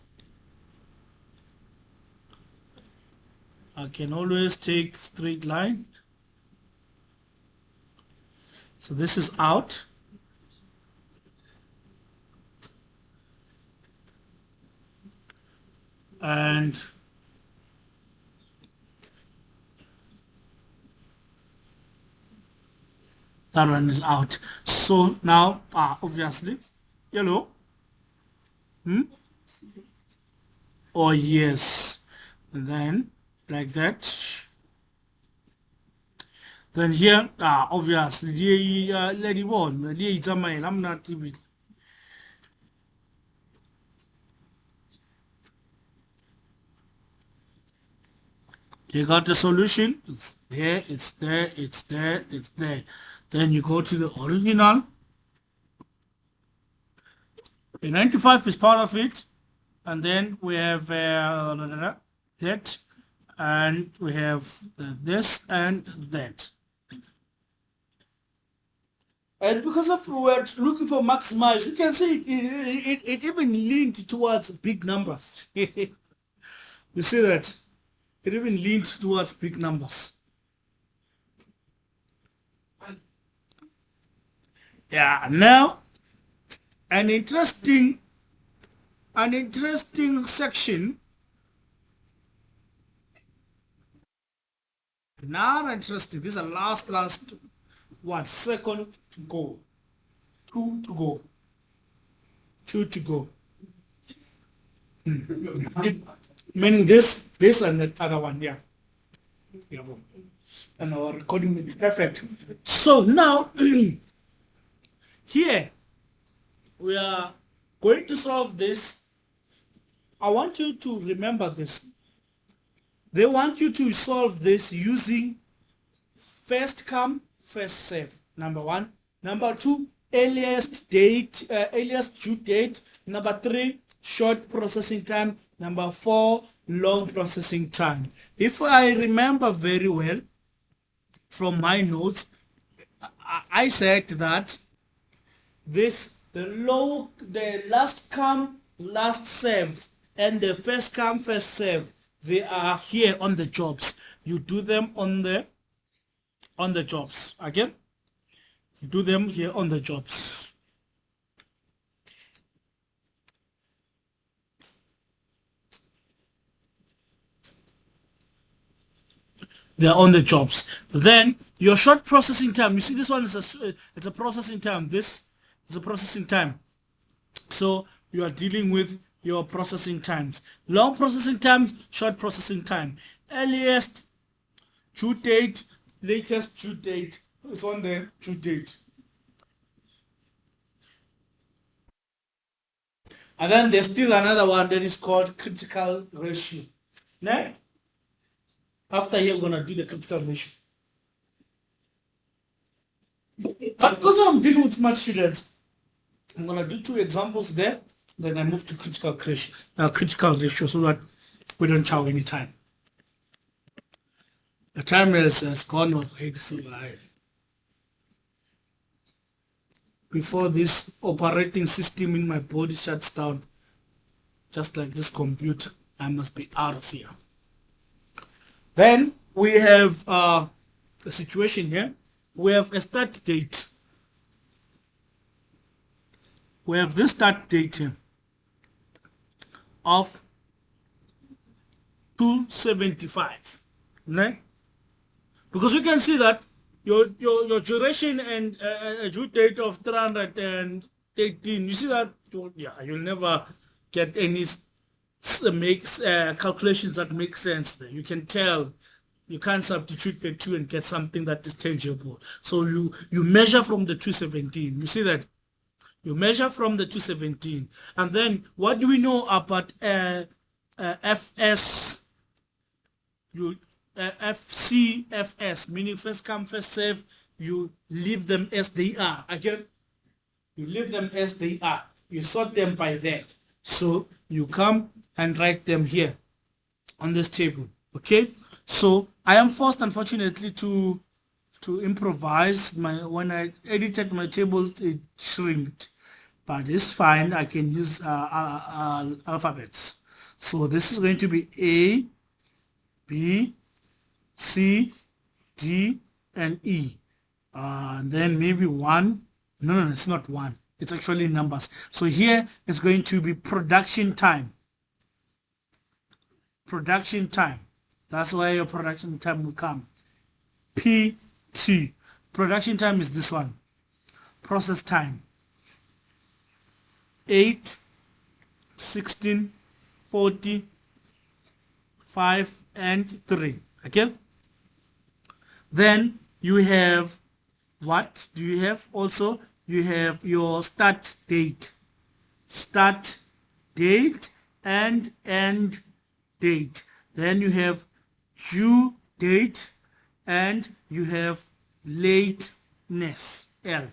[SPEAKER 1] I can always take straight line. So this is out. And that one is out. So now, obviously, yellow. Oh yes. And then like that. Then here, obviously, let it on. I'm not even. You got the solution. It's there, it's there, it's there, it's there. Then you go to the original. The 95 is part of it. And then we have that. And we have this and that. And because of we're looking for maximize, you can see it even leaned towards big numbers. You see that? It even leaned towards big numbers. Yeah, now an interesting section. Not interesting. This is the last 1 second to go. 2 to go. 2 to go. Meaning this and the other one, yeah. And our recording is perfect. So now here we are going to solve this. I want you to remember this. They want you to solve this using first come, first serve. Number 1. Number 2, earliest due date. Number 3, short processing time. Number 4, long processing time. If I remember very well from my notes, I said that this the last come, last serve, and the first come, first serve, they are here on the jobs. You do them on the jobs. Again, you do them here on the jobs. They are on the jobs. Then your short processing time. You see, this one is it's a processing time. This is a processing time. So you are dealing with your processing times. Long processing times, short processing time. Earliest due date, latest due date. It's on the due date. And then there's still another one that is called critical ratio. Now, after here, we're going to do the critical ratio. But because I'm dealing with smart students, I'm going to do 2 examples there. Then I move to critical ratio so that we don't chow any time. The time has gone already, so before this operating system in my body shuts down, just like this computer, I must be out of here. Then we have a situation here. We have a start date. We have this start date here of 275. Right? Because you can see that your duration and due date of 318. You see that? You'll never get any calculations that make sense there. You can tell. You can't substitute the 2 and get something that is tangible. So you measure from the 217. You see that? You measure from the 217. And then what do we know about FS? FCFS, meaning first come, first serve. You leave them as they are. Again, you leave them as they are. You sort them by that. So you come and write them here on this table. Okay? So I am forced, unfortunately, to improvise. When I edited my tables, it shrinked, but it's fine. I can use alphabets. So this is going to be A, B, C, D, and E. And then maybe 1. No, it's not 1. It's actually numbers. So here it's going to be production time. Production time. That's where your production time will come. PT. Production time is this one. Process time. 8, 16, 40, 5, and 3. Okay? Then you have, what do you have also? You have your start date. Start date and end date. Then you have due date and you have lateness, L.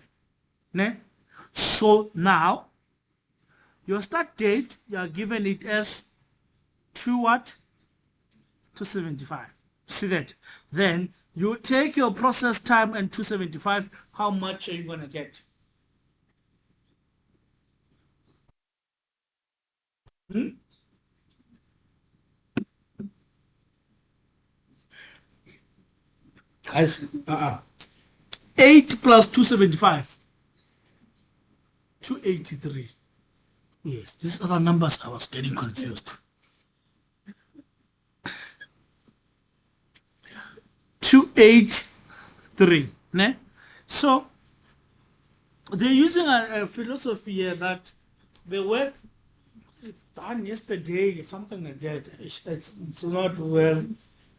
[SPEAKER 1] Ne? So now, your start date, you are given it as 275. See that? Then you take your process time and 275. How much are you going to get? Guys, 8 plus 275. 283. Yes, these other numbers I was getting confused. 283. Ne? So they're using a philosophy here that the work done yesterday, something like that. It's not well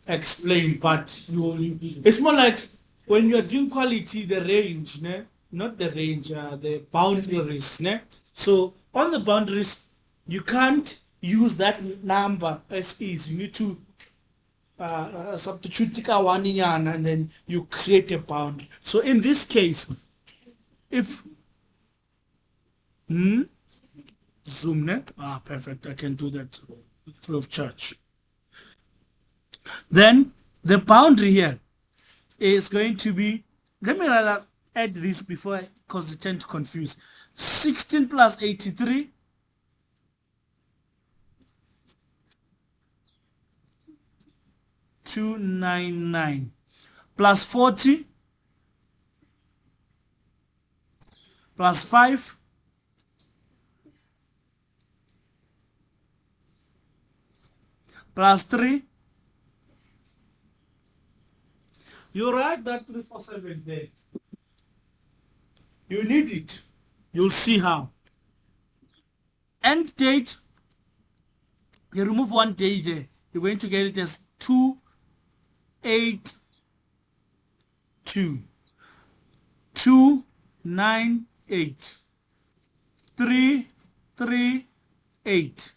[SPEAKER 1] explained, but it's more like when you're doing quality, the range, ne? Not the range, the boundaries. Ne? So on the boundaries, you can't use that number as is. You need to substitute one and then you create a boundary. So in this case, if zoom, ne? Perfect. I can do that free of charge. Then the boundary here is going to be, let me add this before because they tend to confuse. 16 plus 83 299 plus 40 plus 5 plus 3. You write that 347 there. You need it. You'll see how. End date, you remove one day there. You're going to get it as 282 298 338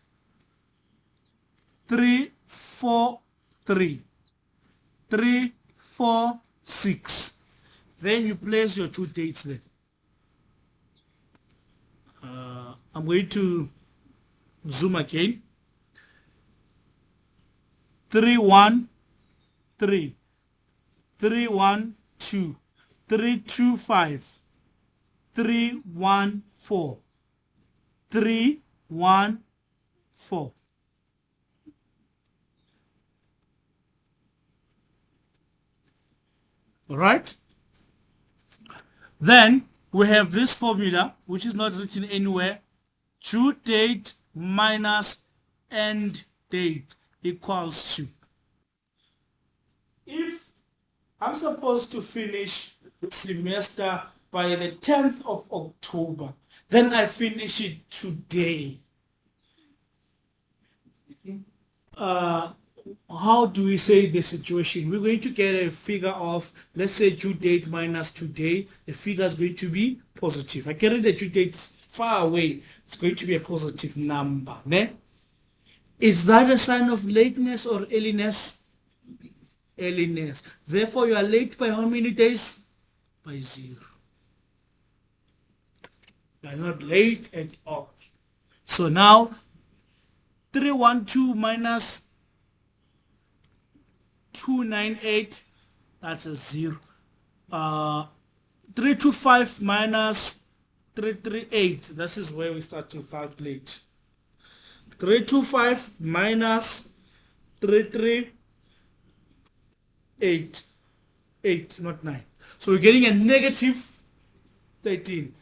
[SPEAKER 1] 343 346. Then you place your two dates there. I'm going to zoom again. 313 312 325 314 314. All right. Then we have this formula, which is not written anywhere. Due date minus end date equals to. If I'm supposed to finish the semester by the 10th of October, then I finish it today. How do we say the situation? We're going to get a figure of, let's say, due date minus today. The figure is going to be positive. I carry the due date far away. It's going to be a positive number. Ne? Is that a sign of lateness or earliness? Earliness. Therefore, you are late by how many days? By 0. You are not late at all. So now, 312 minus 298, that's a 0. 325 minus 338, this is where we start to calculate. 325 minus 338, 8, not 9. So we're getting a negative 13.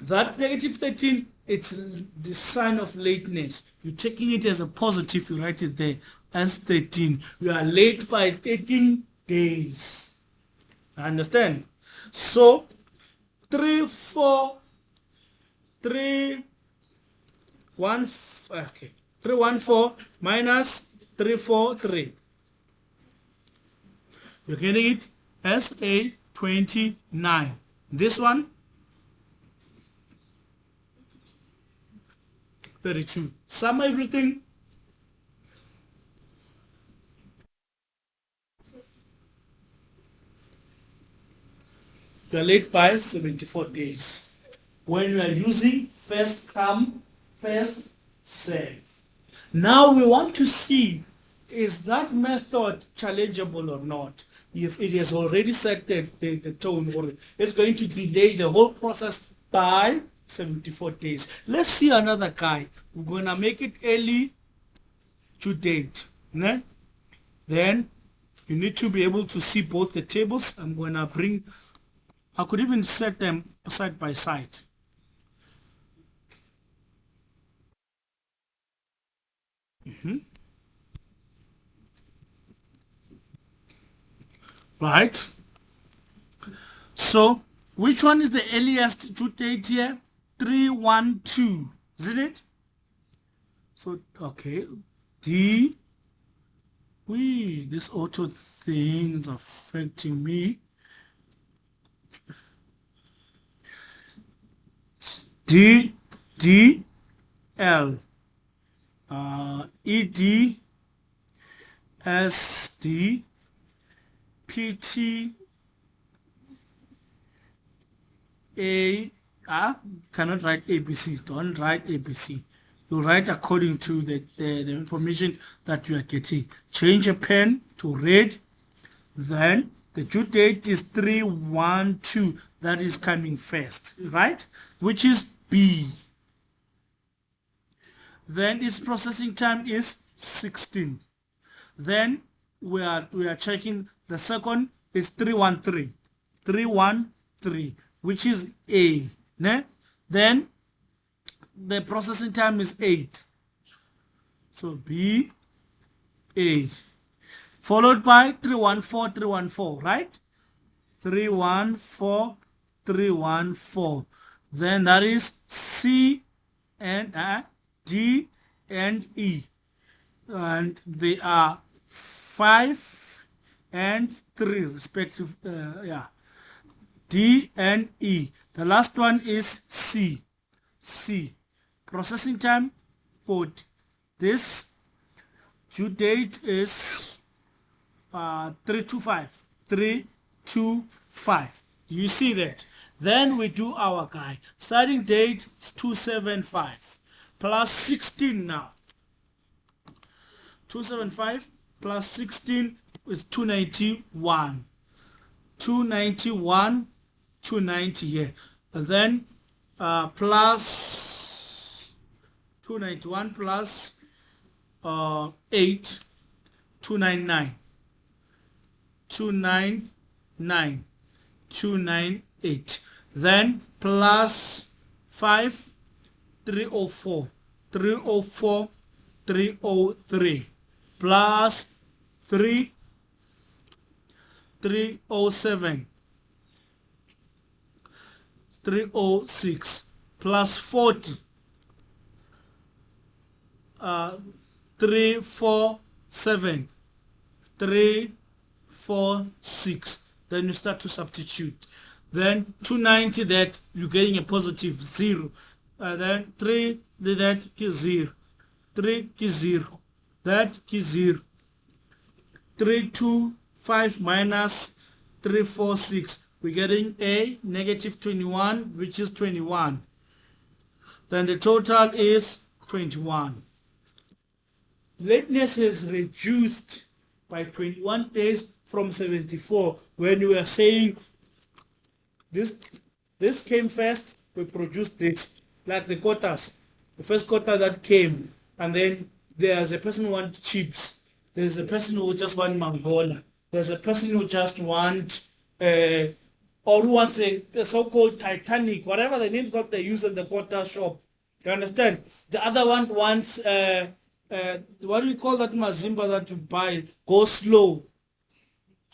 [SPEAKER 1] That negative 13, it's the sign of lateness. You're taking it as a positive, you write it there as 13. You are late by 13 days. Understand? So 314 minus 343. You're getting it as a 29. This one 32. Sum everything. You are late by 74 days. When you are using first come, first serve. Now we want to see, is that method challengeable or not? If it has already set the tone, or it's going to delay the whole process by 74 days. Let's see another guy. We're going to make it early to date. Ne? Then you need to be able to see both the tables. I'm going to bring, I could even set them side by side. Right. So which one is the earliest due date here? 312, isn't it? So okay, this auto thing is affecting me. L ED SD PT cannot write ABC. Don't write ABC. You write according to the information that you are getting. Change a pen to red, then The due date is 312. That is coming first, right? Which is B. Then its processing time is 16. Then we are checking the second is 313. 313, which is A. Ne? Then the processing time is 8. So B, A. Followed by 314, 314, right? 314, 314. Then that is C and D and E. And they are 5 and 3 respective. Yeah. D and E. The last one is C. C. Processing time 40. This due date is 325. 325. You see that? Then we do our guy. Starting date is 275 plus 16 now. 275 plus 16 is 291. 291, 290 here. And then plus 291 plus 8, 299. 299, 298. Then plus 5, 304, 304, 303. Plus 3, 307, 306. Plus 40, 347, 346. Then you start to substitute. Then 290, that you're getting a positive 0. Then 3, that is 0. 3 is 0. That is 0. 325 minus 346. We're getting a negative 21, which is 21. Then the total is 21. Lateness is reduced by 21 days from 74. When you were saying this came first, we produced this, like the quotas. The first quota that came, and then there's a person who wants chips. There's a person who just wants Mangola. There's a person who just wants or who wants a so-called Titanic, whatever the names that they use in the quota shop. You understand? The other one wants what do you call that Mazimba that you buy? Go slow.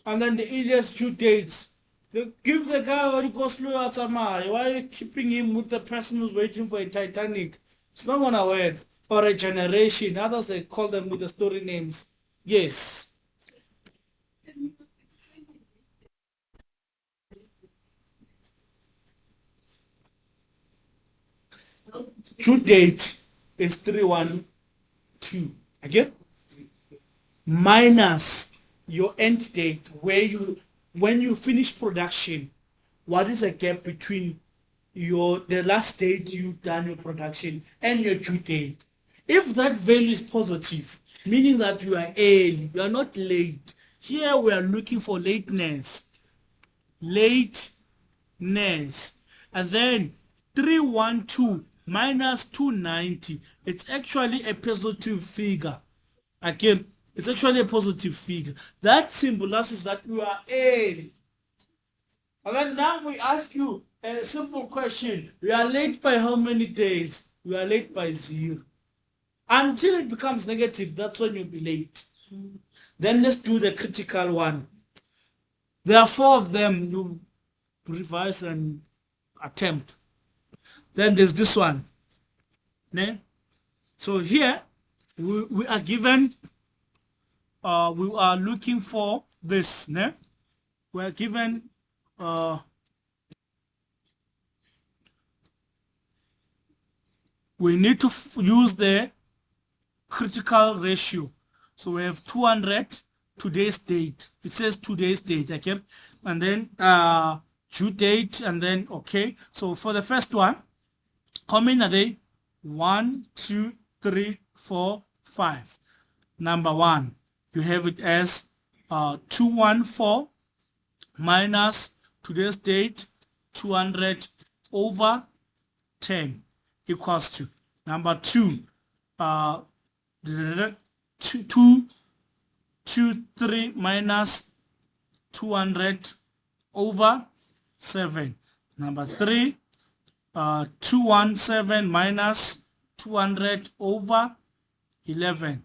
[SPEAKER 1] And then the earliest due dates. They give the guy what you go slow as a man. Why are you keeping him with the person who's waiting for a Titanic? It's not gonna work. Or a generation. Others they call them with the story names. Yes. Due date is 312. Again? Minus your end date when you finish production. What is the gap between the last date you done your production and your due date? If that value is positive, meaning that you are early, you are not late. Here we are looking for lateness. Lateness. And then 312 minus 290. It's actually a positive figure. Again, it's actually a positive figure. That symbolizes that you are early. And then now we ask you a simple question. We are late by how many days? We are late by 0. Until it becomes negative, that's when you'll be late. Then let's do the critical one. There are 4 of them. You revise and attempt. Then there's this one. Ne? So here we are given, we are looking for this. Ne? We are given we need to use the critical ratio. So we have 200 today's date. It says today's date, okay? And then due date, and then okay. So for the first one, how many are they? 1, 2, 3, 4, 5. Number 1, you have it as 214 minus today's date 200 over 10 equals to number 2 2 3 minus 200 over 7. Number 3 217 minus 200 over 11.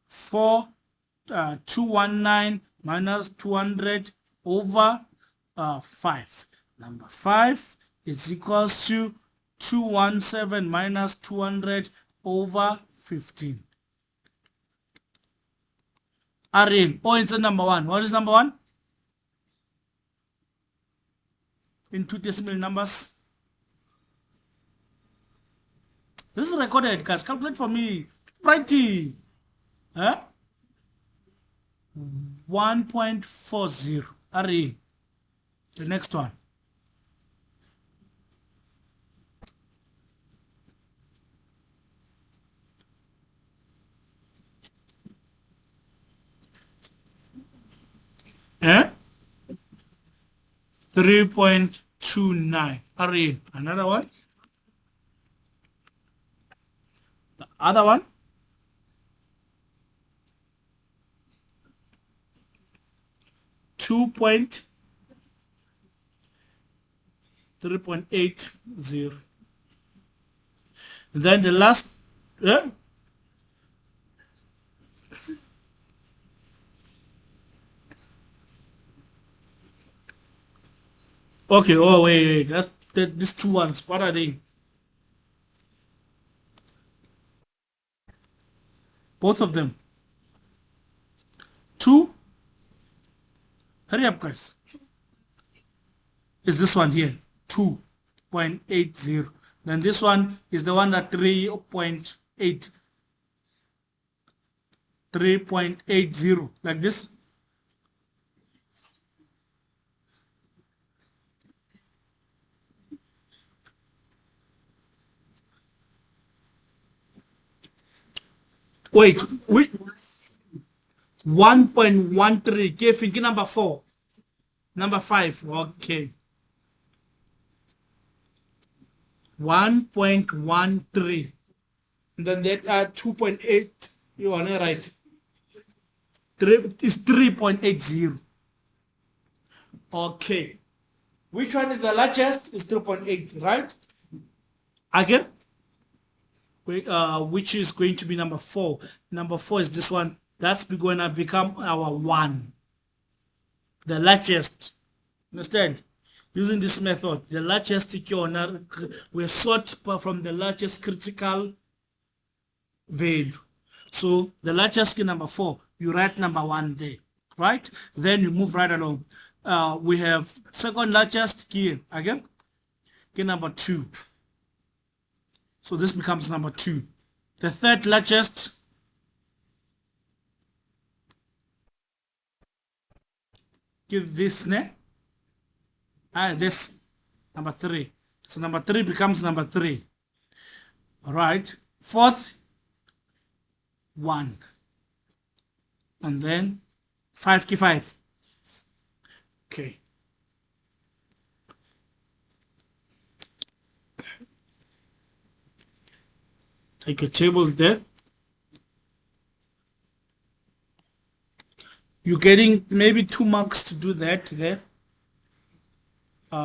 [SPEAKER 1] 4 219 minus 200 over 5. Number 5 is equals to 217 minus 200 over 15. Array. Oh, it's a number 1. What is number 1? In 2 decimal numbers. This is recorded, guys. Calculate for me. Righty. Huh? 1.40. Array. The next one. Eh? 3.29. Array. Another one. The other one. 3.80. Then the last okay, oh wait, that's these two ones. What are they? Both of them. 2. Hurry up, guys. Is this one here? 2.80. Then this one is the one that 3.8. 3.80. Like this. Wait. 1.13. Okay, thinking number 4. Number 5. Okay. 1.13. Then that 2.8. You are not right. 3 is 3.80. Okay. Which one is the largest? Is 3.8, right? Again? Which is going to be number 4. Number 4 is this one. That's going to become our 1. The largest. Understand? Using this method, the largest we sort from the largest critical value. So the largest key number 4, you write number 1 there, right? Then you move right along. We have second largest key again, key number 2. So this becomes number 2. The third largest, give this name. This number 3. So number 3 becomes number 3. All right. Fourth, 1. And then 5 key 5. Okay. Take a table there. You're getting maybe 2 marks to do that there.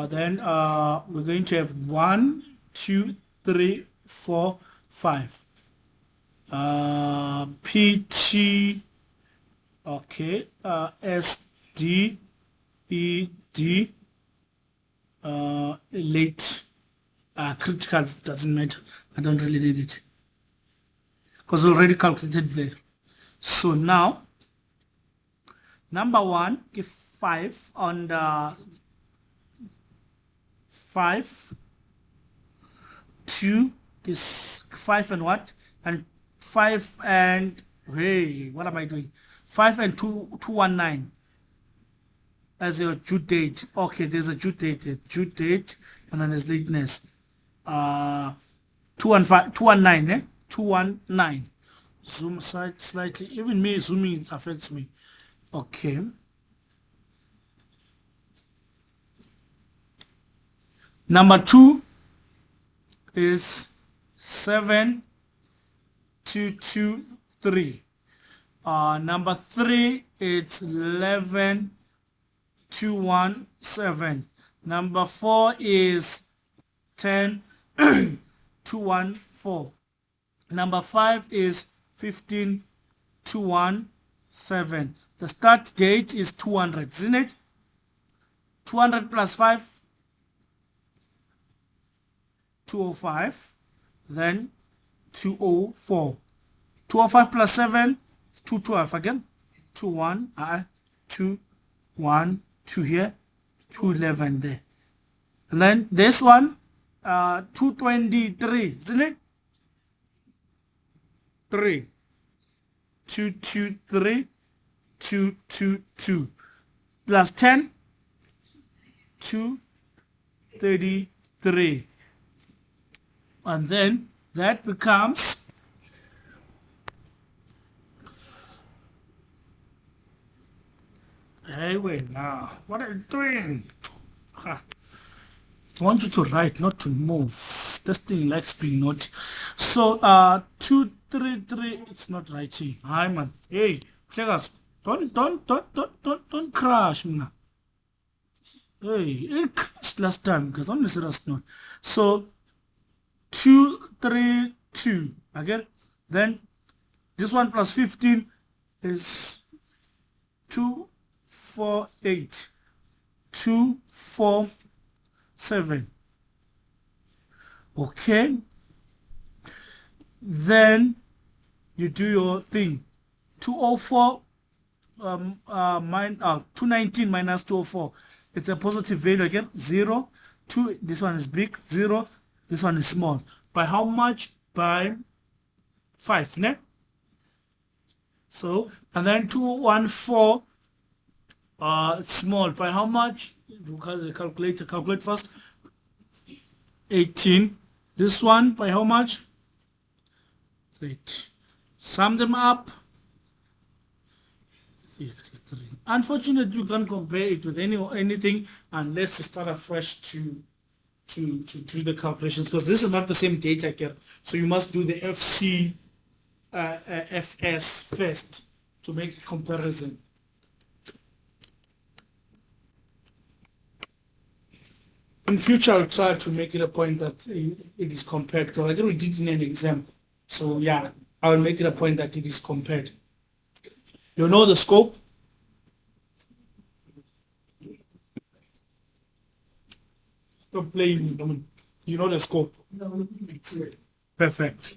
[SPEAKER 1] Then we're going to have 1, 2, 3, 4, 5. PT, okay, S, D, E, D, late, critical, doesn't matter. I don't really need it because already calculated there. So now, number 1, give 5 on the 5, 2 is 5 and what? And 5 and, hey, what am I doing? 5 and 219 as your due date. Okay, there's a due date, and then there's lateness. 219, eh? 219. Zoom slightly. Even me zooming affects me. Okay. Number 2 is 7 2 2 3. Number 3 it's 11 2 1 7. Number 4 is 10 2 1 4. Number 5 is 15 2 1 7. The start date is 200, isn't it? 200 plus 5, 205, then 204. 205 plus 7, 212 again. 2 1, 2 1, 2 here, 211 there. And then this one, 223, isn't it? 3, 223, 222 plus 10, 233, and then that becomes hey wait now, what are you doing? I want you to write, not to move. This thing likes being naughty. So 233, it's not writing. Hi man, hey Flegas, don't crash man. Hey, it crashed last time because I'm a serious note. So 232 again. Then this one plus 15 is 248. 247. Okay. Then you do your thing. 204 219 minus 204. It's a positive value again. 0, 2. This one is big. 0. This one is small. By how much? By 5. Ne? So, and then 214. Small. By how much? Because the calculator. Calculate first. 18. This one by how much? 30. Sum them up. 53. Unfortunately, you can't compare it with anything unless you start afresh to do the calculations, because this is not the same data here. So you must do the FC FS first to make a comparison. In future, I'll try to make it a point that it is compared, because I think we did in an exam. So yeah, I'll make it a point that it is compared. You know the scope? Stop playing. You know the scope? Perfect.